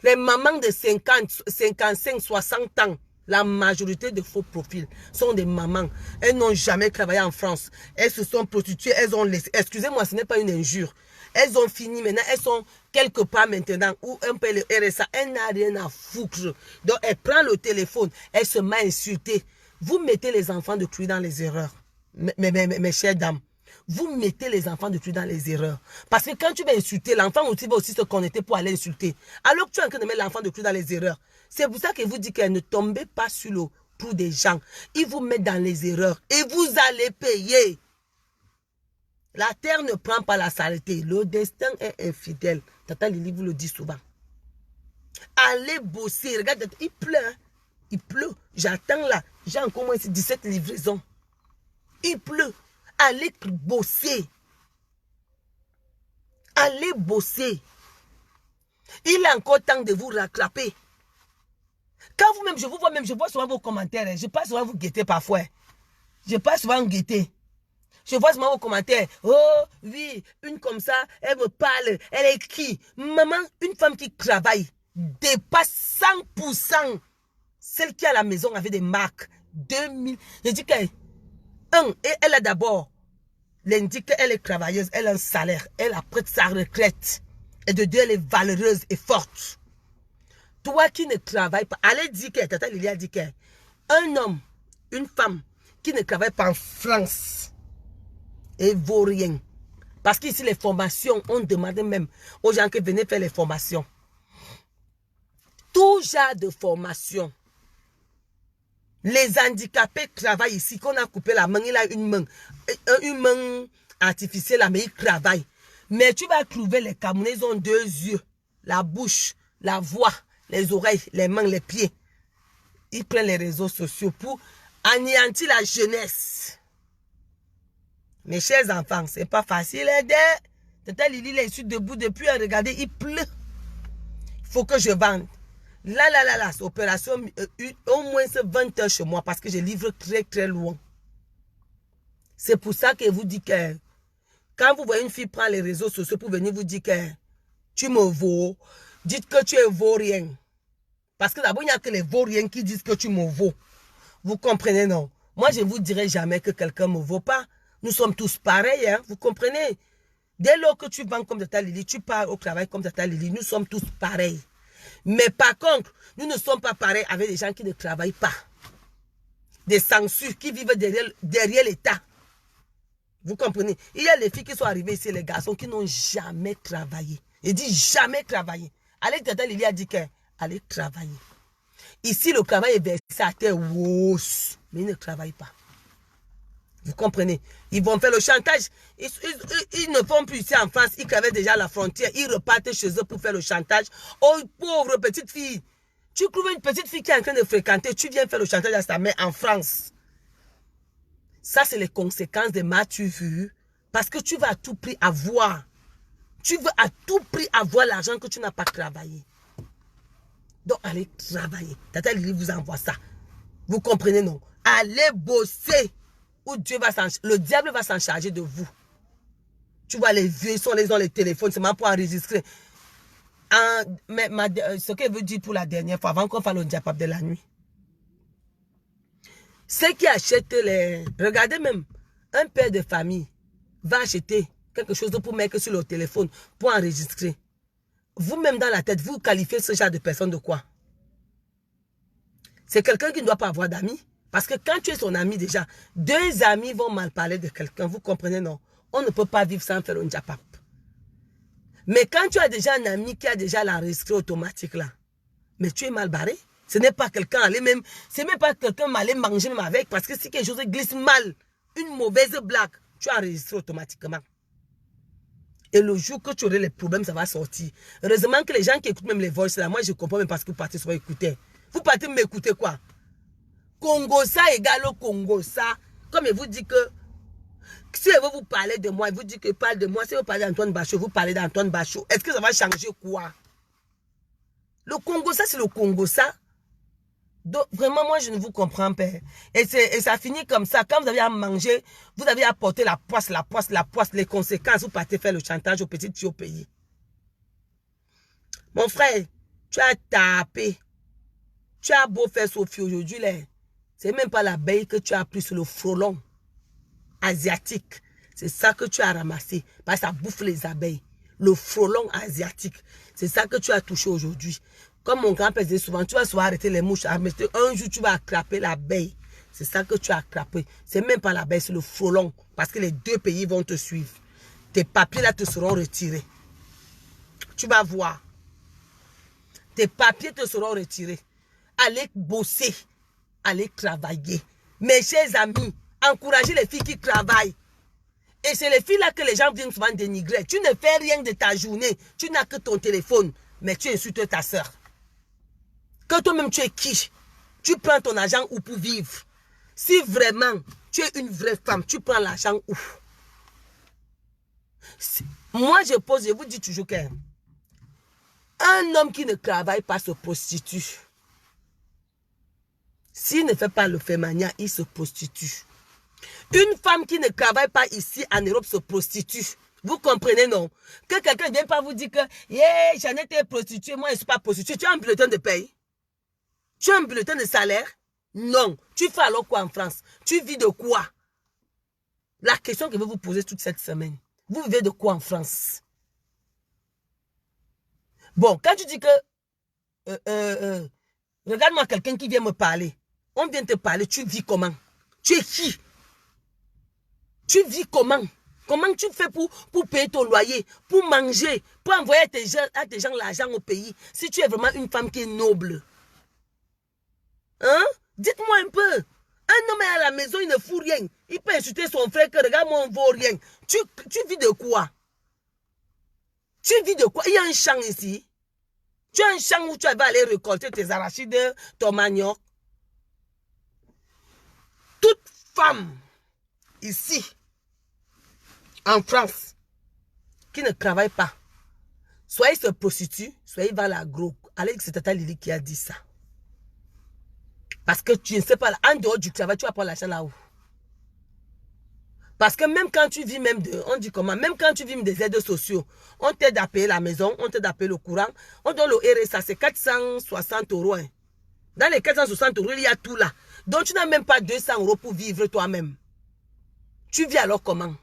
Les mamans de 50, 55, 60 ans, la majorité de faux profils sont des mamans. Elles n'ont jamais travaillé en France. Elles se sont prostituées, elles ont laissé. Excusez-moi, ce n'est pas une injure. Elles ont fini maintenant, elles sont quelque part maintenant où un peu le RSA, elle n'a rien à foutre. Donc elle prend le téléphone, elle se met à insulter. Vous mettez les enfants de cru dans les erreurs, mes chères dames. Vous mettez les enfants de Dieu dans les erreurs. Parce que quand tu vas insulter, l'enfant aussi va aussi se connecter pour aller insulter. Alors que tu es en train de mettre l'enfant de Dieu dans les erreurs. C'est pour ça que vous dit que ne tombez pas sur le trou des gens. Ils vous mettent dans les erreurs et vous allez payer. La terre ne prend pas la saleté. Le destin est infidèle. Tata Lili vous le dit souvent. Allez bosser. Regarde, il pleut. Hein? Il pleut. J'attends là. J'ai encore moins 17 livraisons. Il pleut. Allez bosser. Allez bosser. Il est encore temps de vous rattraper. Quand vous-même, je vous vois même, je vois souvent vos commentaires. Je passe souvent vous guetter parfois. Je passe souvent guetter. Je vois souvent vos commentaires. Oh, oui, une comme ça, elle me parle. Elle est qui? Maman, une femme qui travaille dépasse 100% celle qui est à la maison avec des marques. 2000. Je dis qu'elle, elle a d'abord l'indique qu'elle est travailleuse, elle a un salaire, elle a pris sa retraite. Et de deux, elle est valeureuse et forte. Toi qui ne travailles pas, allez dire que, Tata Lili a dit que, un homme, une femme qui ne travaille pas en France, et vaut rien. Parce qu'ici, les formations, on demande même aux gens qui venaient faire les formations. Tout genre de formation. Les handicapés travaillent ici. Qu'on a coupé la main, il a une main artificielle, mais il travaille. Mais tu vas trouver les Camerounais, ils ont 2 yeux, la bouche, la voix, les oreilles, les mains, les pieds. Ils prennent les réseaux sociaux pour anéantir la jeunesse. Mes chers enfants, c'est pas facile. Tata Lili, là, je suis debout depuis, regardez, il pleut. Il faut que je vende. Là, c'est opération, au moins 20 heures chez moi, parce que je livre très, très loin. C'est pour ça que je vous dis que, quand vous voyez une fille prendre les réseaux sociaux pour venir vous dire que tu me vaux, dites que tu es vaurien. Parce que d'abord, il n'y a que les vauriens qui disent que tu me vaux. Vous comprenez, non? Moi, je ne vous dirai jamais que quelqu'un ne me vaut pas. Nous sommes tous pareils, hein, vous comprenez? Dès lors que tu vends comme Tata Lili, tu pars au travail comme Tata Lili, nous sommes tous pareils. Mais par contre, nous ne sommes pas pareils avec des gens qui ne travaillent pas. Des censures qui vivent derrière l'État. Vous comprenez? Il y a les filles qui sont arrivées ici, les garçons qui n'ont jamais travaillé. Il dit jamais travaillé. Allez, Tata Lili a dit que allez travailler. Ici, le travail est versé à terre, mais ils ne travaillent pas. Vous comprenez? Ils vont faire le chantage. Ils ne vont plus ici en France. Ils travaillent déjà à la frontière. Ils repartent chez eux pour faire le chantage. Oh, pauvre petite fille. Tu trouves une petite fille qui est en train de fréquenter. Tu viens faire le chantage à sa mère en France. Ça, c'est les conséquences de m'as-tu vu? Parce que tu vas à tout prix avoir. Tu veux à tout prix avoir l'argent que tu n'as pas travaillé. Donc, allez travailler. Tata Lili vous envoie ça. Vous comprenez, non? Allez bosser. Où le diable va s'en charger de vous. Tu vois, les vieux sont les téléphones, c'est même pour enregistrer. Ce qu'elle veut dire pour la dernière fois, avant qu'on fasse le diapap de la nuit. Ceux qui achètent les... Regardez même, un père de famille va acheter quelque chose pour mettre sur le téléphone, pour enregistrer. Vous-même dans la tête, vous qualifiez ce genre de personne de quoi? C'est quelqu'un qui ne doit pas avoir d'amis. Parce que quand tu es son ami déjà, 2 amis vont mal parler de quelqu'un. Vous comprenez, non? On ne peut pas vivre sans faire un diapap. Mais quand tu as déjà un ami qui a déjà l'enregistré automatique là, mais tu es mal barré. Ce n'est pas quelqu'un aller même, c'est même pas quelqu'un m'aller manger même avec. Parce que si quelque chose glisse mal, une mauvaise blague, tu as enregistré automatiquement. Et le jour que tu aurais les problèmes, ça va sortir. Heureusement que les gens qui écoutent même les voices là, moi je comprends même parce que vous partez sur écouter. Vous partez m'écouter quoi? Congosa égale Congosa. Comme il vous dit que si elle veut vous parler de moi, il vous dit que parle de moi. Si vous parlez d'Antoine Bachot, vous parlez d'Antoine Bachot. Est-ce que ça va changer quoi? Le Congosa, c'est le Congosa. Donc, vraiment, moi, je ne vous comprends pas. Et ça finit comme ça. Quand vous avez à manger, vous avez à porter la poisse. Les conséquences, vous partez faire le chantage aux petites filles au pays. Mon frère, tu as tapé. Tu as beau faire Sophie aujourd'hui, là. C'est même pas l'abeille que tu as pris sur le frelon asiatique. C'est ça que tu as ramassé. Parce que ça bouffe les abeilles. Le frelon asiatique. C'est ça que tu as touché aujourd'hui. Comme mon grand-père disait souvent, tu vas souvent arrêter les mouches. Un jour, tu vas attraper l'abeille. C'est ça que tu as attrapé. C'est même pas la baisse, c'est le frelon. Parce que les deux pays vont te suivre. Tes papiers là te seront retirés. Tu vas voir. Tes papiers te seront retirés. Allez bosser. Allez travailler. Mes chers amis, encouragez les filles qui travaillent. Et c'est les filles là que les gens viennent souvent dénigrer. Tu ne fais rien de ta journée. Tu n'as que ton téléphone. Mais tu insultes ta soeur. Que toi-même tu es qui? Tu prends ton argent où pour vivre? Si vraiment tu es une vraie femme, tu prends l'argent où? Moi je vous dis toujours qu'un homme qui ne travaille pas se prostitue. S'il ne fait pas le féminin, il se prostitue. Une femme qui ne travaille pas ici en Europe se prostitue. Vous comprenez, non? Que quelqu'un ne vienne pas vous dire que yeah, j'en étais prostituée, moi je ne suis pas prostituée. Tu as un bulletin de paye? Tu as un bulletin de salaire? Non. Tu fais alors quoi en France? Tu vis de quoi? La question que je vais vous poser toute cette semaine. Vous vivez de quoi en France? Bon, quand tu dis que regarde-moi quelqu'un qui vient me parler. On vient te parler, tu vis comment? Tu es qui? Tu vis comment? Comment tu fais pour payer ton loyer, pour manger, pour envoyer à tes gens l'argent au pays, si tu es vraiment une femme qui est noble? Hein? Dites-moi un peu. Un homme est à la maison, il ne fout rien. Il peut insulter son frère que regarde-moi, on ne vaut rien. Tu vis de quoi? Tu vis de quoi? Il y a un champ ici. Tu as un champ où tu vas aller récolter tes arachides, ton manioc. Toute femme ici, en France, qui ne travaille pas, soit il se prostitue, soit il va à l'agro. Allez, c'est Tata Lily qui a dit ça. Parce que tu ne sais pas, en dehors du travail, tu vas prendre l'argent là-haut. Parce que même quand tu vis même de, on dit comment, même quand tu vis des aides sociaux, on t'aide à payer la maison, on t'aide à payer le courant, on donne le RSA, c'est 460 €. Hein. Dans les 460 €, il y a tout là. Donc tu n'as même pas 200 € pour vivre toi-même. Tu vis alors comment?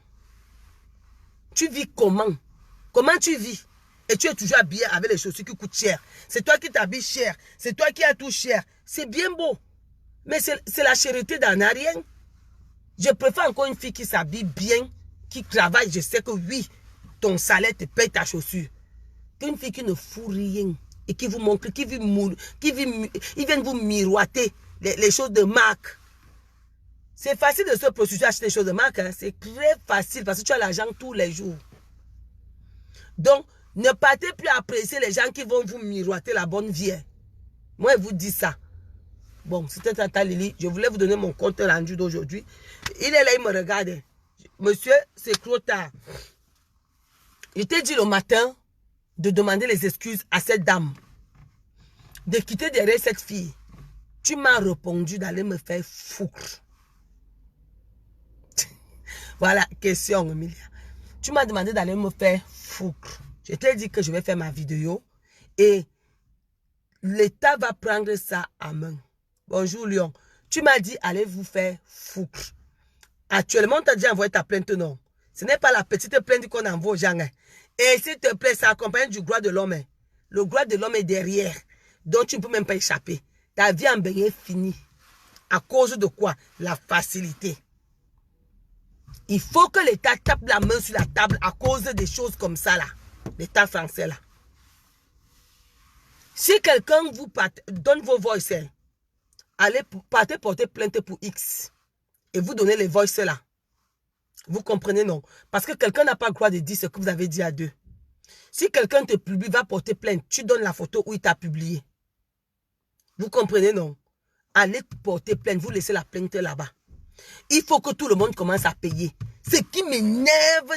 Tu vis comment? Comment tu vis? Et tu es toujours habillé avec les chaussures qui coûtent cher. C'est toi qui t'habilles cher. C'est toi qui as tout cher. C'est bien beau. Mais c'est la charité d'en rien. Je préfère encore une fille qui s'habille bien, qui travaille. Je sais que oui, ton salaire te paye ta chaussure. Qu'une fille qui ne fout rien et qui vous montre, qui vient vous miroiter les choses de marque. C'est facile de se prostituer, acheter des choses de marque. Hein. C'est très facile parce que tu as l'argent tous les jours. Donc, ne partez plus apprécier les gens qui vont vous miroiter la bonne vie. Hein. Moi, je vous dis ça. Bon, c'était Tata Lily. Je voulais vous donner mon compte rendu d'aujourd'hui. Il est là, il me regarde. Monsieur, c'est trop tard. Je t'ai dit le matin de demander les excuses à cette dame. De quitter derrière cette fille. Tu m'as répondu d'aller me faire foutre. Voilà, question, Emilia. Tu m'as demandé d'aller me faire foutre. Je t'ai dit que je vais faire ma vidéo et l'État va prendre ça à main. Bonjour, Lyon. Tu m'as dit, allez vous faire foutre. Actuellement, tu as déjà envoyé ta plainte, non? Ce n'est pas la petite plainte qu'on envoie aux gens. Hein. Et s'il te plaît, ça accompagne du droit de l'homme. Hein. Le droit de l'homme est derrière. Donc, tu ne peux même pas échapper. Ta vie en bain est finie. À cause de quoi? La facilité. Il faut que l'État tape la main sur la table à cause des choses comme ça, là. L'État français, là. Si quelqu'un vous donne vos voices, hein, allez porter plainte pour X. Et vous donnez les voices là. Vous comprenez, non? Parce que quelqu'un n'a pas le droit de dire ce que vous avez dit à deux. Si quelqu'un te publie, va porter plainte, tu donnes la photo où il t'a publié. Vous comprenez, non? Allez porter plainte, vous laissez la plainte là-bas. Il faut que tout le monde commence à payer. Ce qui m'énerve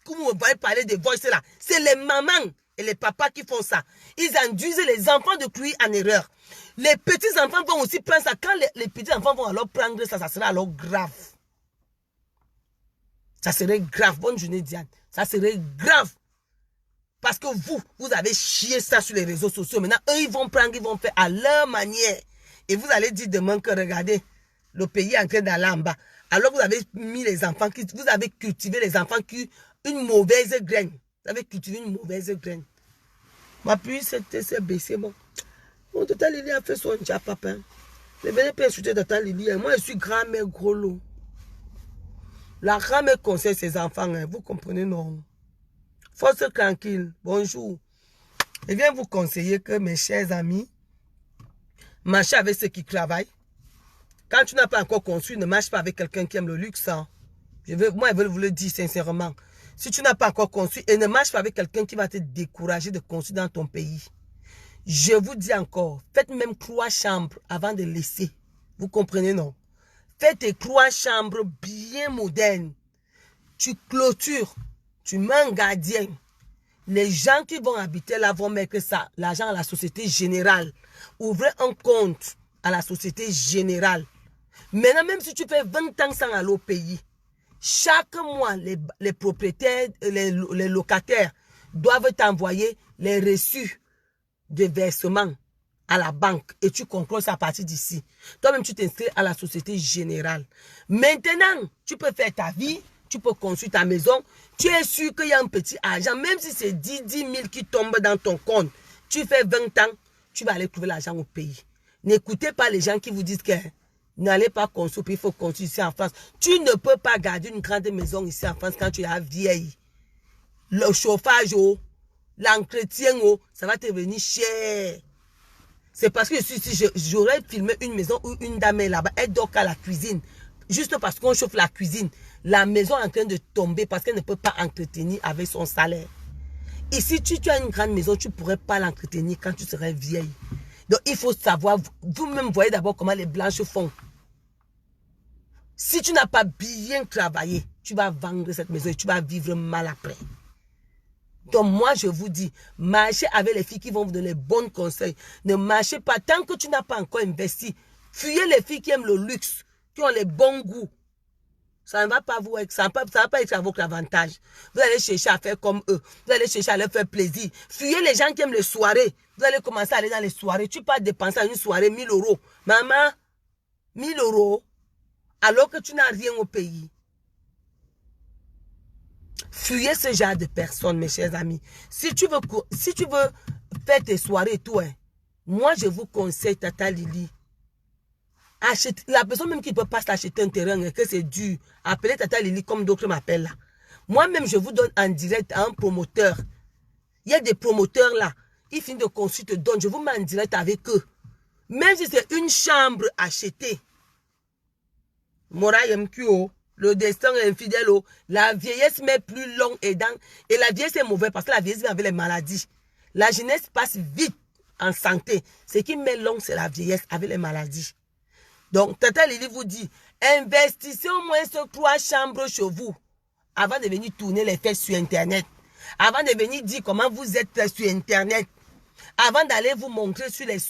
quand vous voyez parler des voices là, c'est les mamans et les papas qui font ça. Ils induisent les enfants de crier en erreur. Les petits enfants vont aussi prendre ça. Quand les petits enfants vont alors prendre ça, ça sera alors grave. Ça serait grave. Bonne journée, Diane. Ça serait grave. Parce que vous avez chié ça sur les réseaux sociaux. Maintenant, eux, ils vont prendre, ils vont faire à leur manière. Et vous allez dire demain que regardez, le pays est en train d'aller en bas. Alors vous avez mis les enfants, vous avez cultivé les enfants qui une mauvaise graine. Vous avez cultivé une mauvaise graine. Ma puis s'est baissé, bon. Mon total, il a fait son job, papa. Ne venez pas insulter Tata Lili. Moi, je suis grand-mère gros lot. La grand-mère conseille ses enfants. Hein. Vous comprenez, non? Faut se tranquille. Bonjour. Je viens vous conseiller que, mes chers amis, marchez avec ceux qui travaillent. Quand tu n'as pas encore construit, ne marche pas avec quelqu'un qui aime le luxe. Hein. Moi, je veux vous le dire sincèrement. Si tu n'as pas encore construit, et ne marche pas avec quelqu'un qui va te décourager de construire dans ton pays. Je vous dis encore, faites même 3 chambres avant de laisser. Vous comprenez, non? Faites tes 3 chambres bien modernes. Tu clôtures, tu mets un gardien. Les gens qui vont habiter là vont mettre ça, l'argent à la Société Générale. Ouvrez un compte à la Société Générale. Maintenant, même si tu fais 20 ans sans aller au pays, chaque mois, les propriétaires, les locataires doivent t'envoyer les reçus de versement à la banque et tu contrôles ça à partir d'ici. Toi-même, tu t'inscris à la Société Générale. Maintenant, tu peux faire ta vie, tu peux construire ta maison. Tu es sûr qu'il y a un petit argent, même si c'est 10 000 qui tombent dans ton compte. Tu fais 20 ans, tu vas aller trouver l'argent au pays. N'écoutez pas les gens qui vous disent que n'allez pas construire, puis il faut construire ici en France. Tu ne peux pas garder une grande maison ici en France quand tu es vieille. Le chauffage, l'entretien, ça va te venir cher. C'est parce que si j'aurais filmé une maison où une dame est là-bas, elle dort qu'à la cuisine. Juste parce qu'on chauffe la cuisine, la maison est en train de tomber parce qu'elle ne peut pas entretenir avec son salaire. Ici, tu as une grande maison, tu ne pourrais pas l'entretenir quand tu serais vieille. Donc, il faut savoir, vous-même voyez d'abord comment les blanches font. Si tu n'as pas bien travaillé, tu vas vendre cette maison et tu vas vivre mal après. Donc, moi, je vous dis, marchez avec les filles qui vont vous donner les bons conseils. Ne marchez pas tant que tu n'as pas encore investi. Fuyez les filles qui aiment le luxe, qui ont les bons goûts. Ça ne va pas vous être, ça va pas être à votre avantage. Vous allez chercher à faire comme eux. Vous allez chercher à leur faire plaisir. Fuyez les gens qui aiment les soirées. Vous allez commencer à aller dans les soirées. Tu peux dépenser à une soirée 1000 €. Maman, 1000 € alors que tu n'as rien au pays. Fuyez ce genre de personnes, mes chers amis. Si tu veux faire tes soirées et tout, hein, moi je vous conseille, Tata Lili. La personne même qui ne peut pas s'acheter un terrain et que c'est dur, appelez Tata Lili comme d'autres m'appellent là. Moi-même, je vous donne en direct à un promoteur. Il y a des promoteurs là. Ils finissent de construire, te donnent. Je vous mets en direct avec eux. Même si c'est une chambre achetée. Moraï MQ, le destin est infidèle. La vieillesse met plus long et la vieillesse est mauvaise parce que la vieillesse vient avec les maladies. La jeunesse passe vite en santé. Ce qui met long, c'est la vieillesse avec les maladies. Donc, Tata Lili vous dit, investissez au moins sur 3 chambres chez vous avant de venir tourner les fesses sur Internet. Avant de venir dire comment vous êtes sur Internet. Avant d'aller vous montrer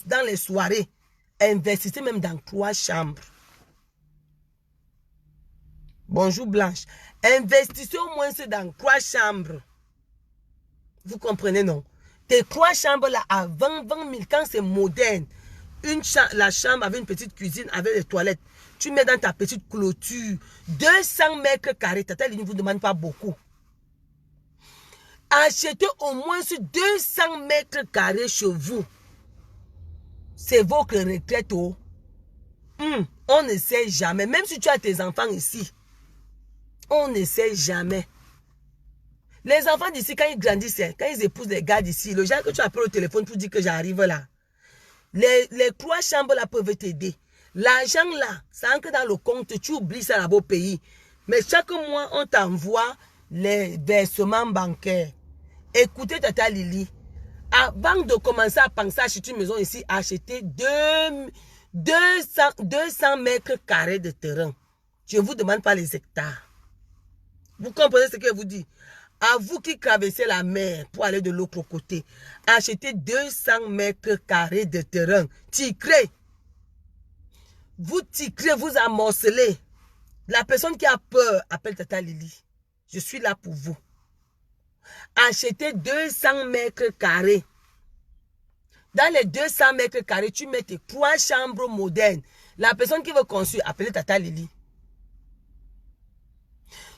dans les soirées. Investissez même dans 3 chambres. Bonjour Blanche. Investissez au moins dans 3 chambres. Vous comprenez, non? Tes 3 chambres là à 20 000 quand c'est moderne. La chambre avec une petite cuisine, avec les toilettes. Tu mets dans ta petite clôture. 200 mètres carrés. Tata Lili ne vous demande pas beaucoup. Achetez au moins 200 mètres carrés chez vous. C'est votre retraite. On ne sait jamais. Même si tu as tes enfants ici. On ne sait jamais. Les enfants d'ici, quand ils grandissent, quand ils épousent les gars d'ici, le genre que tu appelles au téléphone pour dire que j'arrive là. Les 3 chambres là peuvent t'aider. L'argent là, ça entre dans le compte, tu oublies ça là-bas au pays. Mais chaque mois, on t'envoie les versements bancaires. Écoutez Tata Lili, avant de commencer à penser à acheter une maison ici, achetez 200 mètres carrés de terrain. Je ne vous demande pas les hectares. Vous comprenez ce que je vous dis? À vous qui traversez la mer pour aller de l'autre côté, achetez 200 mètres carrés de terrain. Ticrez. Vous ticrez, vous amorcelez. La personne qui a peur appelle Tata Lili. Je suis là pour vous. Achetez 200 mètres carrés. Dans les 200 mètres carrés, tu mets tes 3 chambres modernes. La personne qui veut construire, appelez Tata Lili.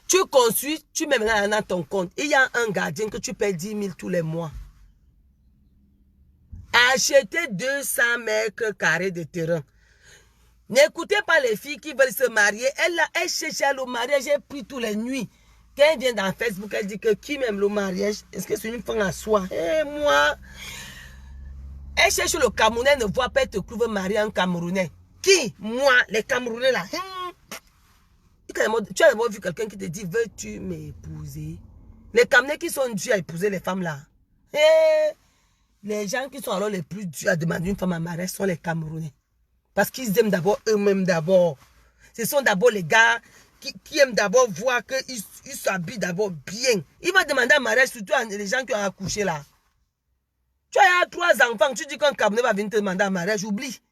Tu construis, tu mets maintenant dans ton compte. Il y a un gardien que tu payes 10 000 tous les mois. Achetez 200 mètres carrés de terrain. N'écoutez pas les filles qui veulent se marier. Elle cherche le mariage, elle prie toutes les nuits. Quand elle vient dans Facebook, elle dit que qui m'aime le mariage? Est-ce que c'est une femme à soi? Et moi, elle cherche le Camerounais, ne voit pas, elle te trouve marier un Camerounais. Qui? Moi, les Camerounais là. Tu as d'abord vu quelqu'un qui te dit, veux-tu m'épouser? Les Camerounais qui sont durs à épouser les femmes là. Et les gens qui sont alors les plus durs à demander une femme à mariage sont les Camerounais. Parce qu'ils aiment d'abord eux-mêmes d'abord. Ce sont d'abord les gars qui aiment d'abord voir qu'ils s'habillent d'abord bien. Il va demander un mariage surtout à les gens qui ont accouché là. Tu as 3 enfants, tu dis qu'un Camerounais va venir te demander un mariage, oublie.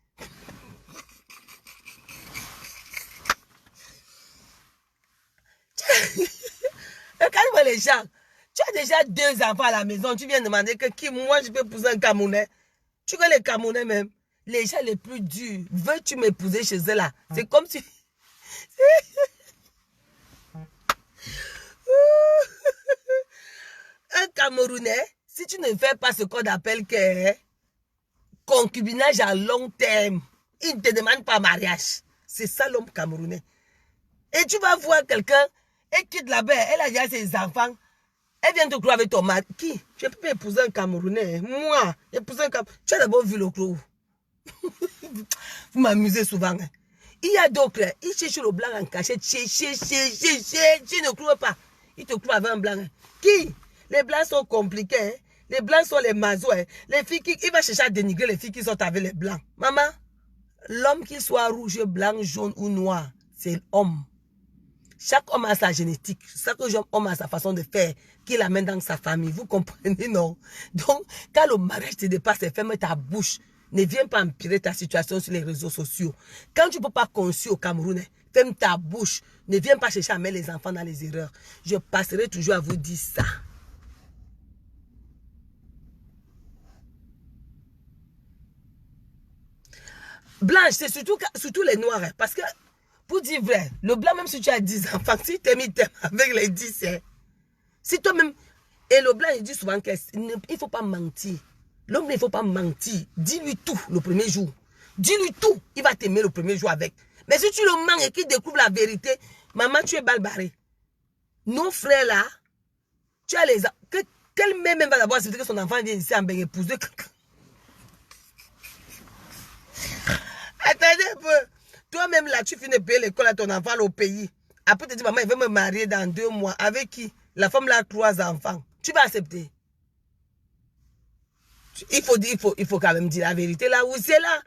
Regarde les gens. Tu as déjà 2 enfants à la maison, tu viens demander que qui, moi je peux épouser un Camerounais. Tu connais les Camerounais même. Les gens les plus durs, veux-tu m'épouser chez eux là? C'est comme si... Un Camerounais, si tu ne fais pas ce qu'on appelle que concubinage à long terme, il ne te demande pas mariage. C'est ça l'homme camerounais. Et tu vas voir quelqu'un, elle quitte là-bas, elle a déjà ses enfants, elle vient te croire avec ton mari. Qui? Je peux pas épouser un Camerounais. Moi, épouser un Camerounais. Tu as d'abord vu le clou. Vous m'amusez souvent. Hein. Il y a d'autres, ils cherchent le blanc en cachette. Tu ne crois pas. Ils te croient avec un blanc. Hein. Qui? Les blancs sont compliqués. Hein. Les blancs sont les mazos. Hein. Les filles il va chercher à dénigrer les filles qui sont avec les blancs. Maman, l'homme qui soit rouge, blanc, jaune ou noir, c'est l'homme. Chaque homme a sa génétique. Chaque homme a sa façon de faire qu'il amène dans sa famille. Vous comprenez, non? Donc, quand le mariage te dépasse, ferme ta bouche. Ne viens pas empirer ta situation sur les réseaux sociaux. Quand tu ne peux pas conçu au Cameroun, ferme ta bouche. Ne viens pas chercher à mettre les enfants dans les erreurs. Je passerai toujours à vous dire ça. Blanche, c'est surtout les noirs. Parce que, pour dire vrai, le blanc, même si tu as 10 enfants, si tu t'aimes avec les 10, si toi-même... Et le blanc, il dit souvent qu'il ne faut pas mentir. L'homme, il ne faut pas mentir. Dis-lui tout le premier jour. Dis-lui tout. Il va t'aimer le premier jour avec. Mais si tu le mens et qu'il découvre la vérité, maman, tu es balbarré. Nos frères là, tu as les... Quel mère même va d'abord accepter que son enfant vienne ici en bien épouser quelqu'un? Attendez un peu. Toi-même là, tu finis de payer l'école à ton enfant au pays. Après, tu dis, maman, il veut me marier dans 2 mois. Avec qui? La femme là a 3 enfants. Tu vas accepter. Il faut quand même dire la vérité là où c'est là.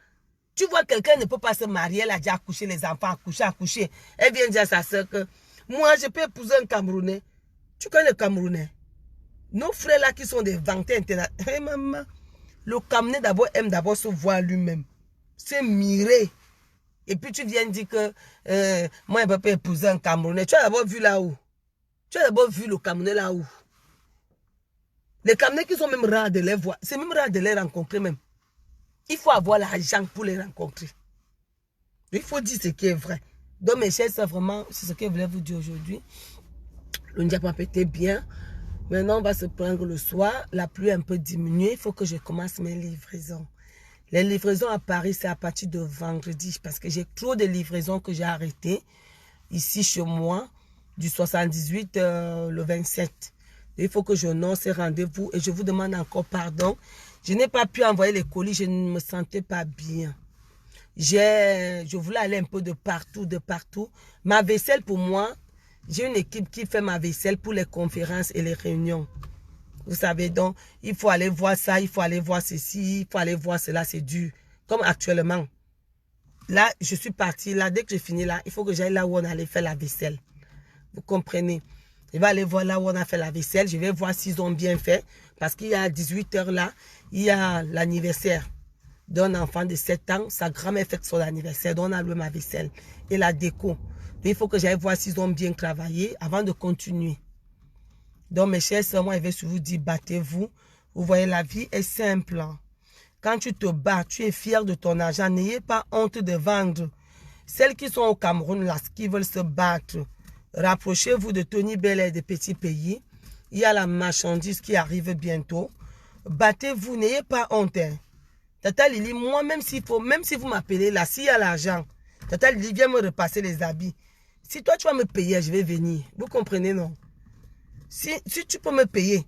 Tu vois, quelqu'un ne peut pas se marier, elle a déjà accouché, les enfants, accouché. Elle vient dire à sa soeur que moi, je peux épouser un Camerounais. Tu connais le Camerounais? Nos frères là qui sont des vantés internationaux. Hey, maman, le Camerounais d'abord aime d'abord se voir lui-même. Se mirer. Et puis tu viens dire que moi, je ne peux pas épouser un Camerounais. Tu as d'abord vu là où? Tu as d'abord vu le Camerounais là où? Les Camerounais qui sont même rares de les voir. C'est même rare de les rencontrer même. Il faut avoir l'argent pour les rencontrer. Il faut dire ce qui est vrai. Donc mes chers, c'est vraiment ce que je voulais vous dire aujourd'hui. Le Ndiapampa était bien. Maintenant, on va se prendre le soir. La pluie est un peu diminuée. Il faut que je commence mes livraisons. Les livraisons à Paris, c'est à partir de vendredi. Parce que j'ai trop de livraisons que j'ai arrêtées. Ici, chez moi, du 78, le 27. Il faut que je note ces rendez-vous. Et je vous demande encore pardon. Je n'ai pas pu envoyer les colis. Je ne me sentais pas bien. Je voulais aller un peu de partout. Ma vaisselle, pour moi, j'ai une équipe qui fait ma vaisselle pour les conférences et les réunions. Vous savez, donc, il faut aller voir ça, il faut aller voir ceci, il faut aller voir cela, c'est dur. Comme actuellement. Là, je suis partie. Là, dès que je finis là, il faut que j'aille là où on allait faire la vaisselle. Vous comprenez? Je vais aller voir là où on a fait la vaisselle. Je vais voir s'ils ont bien fait. Parce qu'il y a 18 h là, il y a l'anniversaire d'un enfant de 7 ans. Sa grand-mère fête son anniversaire. Donc on a loué ma vaisselle et la déco. Donc, il faut que j'aille voir s'ils ont bien travaillé avant de continuer. Donc mes chers sœurs, moi je vais vous dire, battez-vous. Vous voyez, la vie est simple. Quand tu te bats, tu es fier de ton argent. N'ayez pas honte de vendre. Celles qui sont au Cameroun, là, qui veulent se battre, rapprochez-vous de Tony Belair des petits pays. Il y a la marchandise qui arrive bientôt. Battez-vous, n'ayez pas honte. Hein. Tata Lili, moi, même si vous m'appelez là, s'il y a l'argent, Tata Lili, viens me repasser les habits. Si toi, tu vas me payer, je vais venir. Vous comprenez, non? Si tu peux me payer,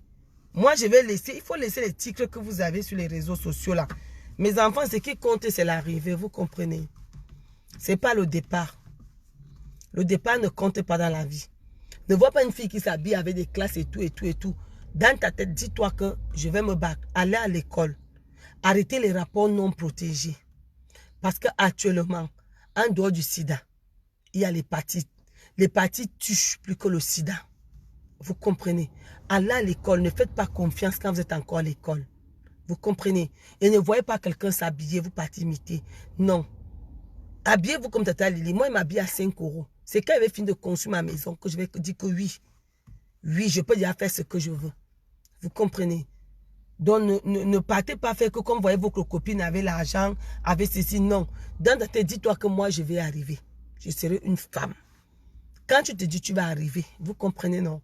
moi, je vais laisser. Il faut laisser les titres que vous avez sur les réseaux sociaux, là. Mes enfants, ce qui compte, c'est l'arrivée. Vous comprenez? C'est pas le départ. Le départ ne compte pas dans la vie. Ne vois pas une fille qui s'habille avec des classes et tout, et tout, et tout. Dans ta tête, dis-toi que je vais me battre. Aller à l'école. Arrêter les rapports non protégés. Parce qu'actuellement, en dehors du sida, il y a l'hépatite. L'hépatite tue plus que le sida. Vous comprenez? Allez à l'école. Ne faites pas confiance quand vous êtes encore à l'école. Vous comprenez? Et ne voyez pas quelqu'un s'habiller, vous partez imiter. Non. Habillez-vous comme Tata Lili. Moi, il m'habille à 5 €. C'est quand il va finir de construire ma maison que je vais dire que oui. Oui, je peux déjà faire ce que je veux. Vous comprenez? Donc, ne partez pas faire que comme vous voyez votre copine avait l'argent, avait ceci. Non. Dans ta tête, dis-toi que moi, je vais arriver. Je serai une femme. Quand tu te dis tu vas arriver, vous comprenez, non?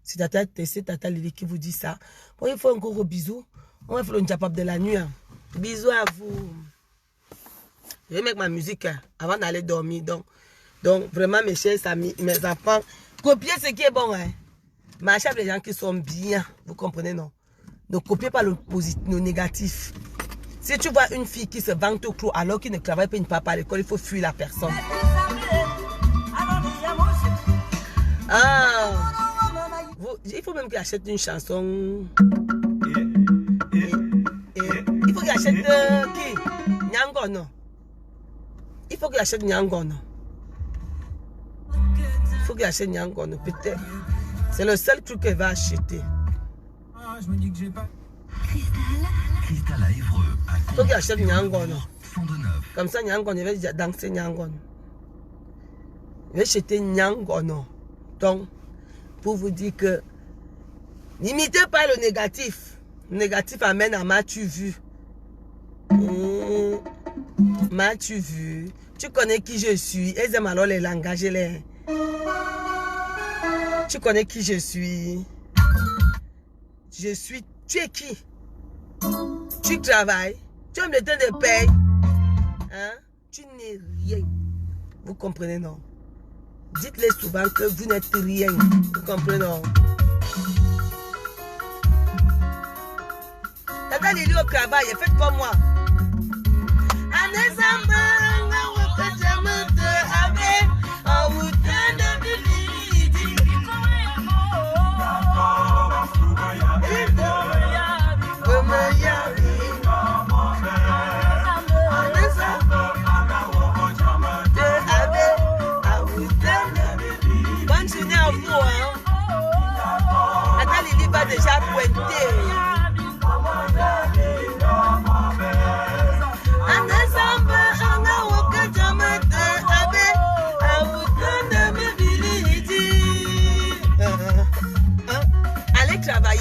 C'est Tata Lili qui vous dit ça. Bon, il faut un gros bisou. On va faire le diapap de la nuit. Hein. Bisous à vous. Je vais mettre ma musique hein, avant d'aller dormir. Donc, vraiment, mes chers amis, mes enfants, copiez ce qui est bon. Hein. Marchez avec les gens qui sont bien. Vous comprenez, non? Ne copiez pas le positif, le négatif. Si tu vois une fille qui se vante au clos alors qu'il ne travaille pas, une papa à l'école, il faut fuir la personne. Ah, il faut même qu'il achète une chanson. Il faut qu'il achète qui? Nyango, non? Il faut qu'il achète Nyango, non? Il faut qu'il achète Nyango, non? Peut-être. C'est le seul truc qu'il va acheter. Ah, je me dis que j'ai pas. Cristal à Évreux. Il faut qu'il achète Nyango, non? 109. Comme ça, Nyango, il va danser Nyango. Il va acheter Nyango, non? Donc, pour vous dire que n'imitez pas le négatif. Le négatif amène à m'as-tu vu? M'as-tu vu? Tu connais qui je suis? Elles aiment alors les langages. Tu connais qui je suis? Je suis... Tu es qui? Tu travailles? Tu as le temps de paye? Hein? Tu n'es rien. Vous comprenez, non? Dites-les souvent que vous n'êtes rien. Vous comprenez, non? Tata Lili au travail, faites comme moi. Déjà pointé. Allez travailler,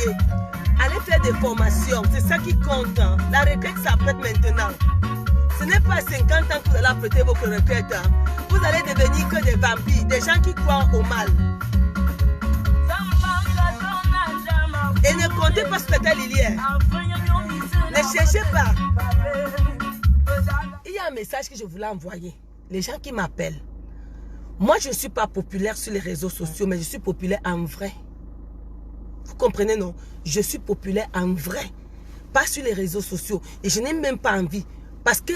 allez faire des formations, c'est ça qui compte. Hein. La retraite s'apprête maintenant. Ce n'est pas 50 ans que vous allez apprêter votre retraite. Hein. Vous allez devenir que des vampires, des gens qui croient au mal. Et ne comptez pas sur Tata Lili. Ne cherchez pas. Il y a un message que je voulais envoyer. Les gens qui m'appellent. Moi, je ne suis pas populaire sur les réseaux sociaux, mais je suis populaire en vrai. Vous comprenez, non? Je suis populaire en vrai. Pas sur les réseaux sociaux. Et je n'ai même pas envie. Parce que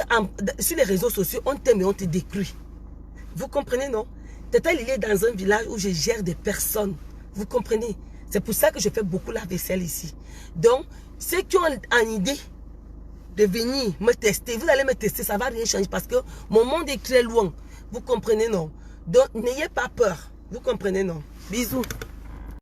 sur les réseaux sociaux, on t'aime et on te détruit. Vous comprenez, non? Tata Lili est dans un village où je gère des personnes. Vous comprenez? C'est pour ça que je fais beaucoup la vaisselle ici. Donc, ceux qui ont une idée de venir me tester, vous allez me tester, ça ne va rien changer parce que mon monde est très loin. Vous comprenez, non? Donc, n'ayez pas peur. Vous comprenez, non? Bisous.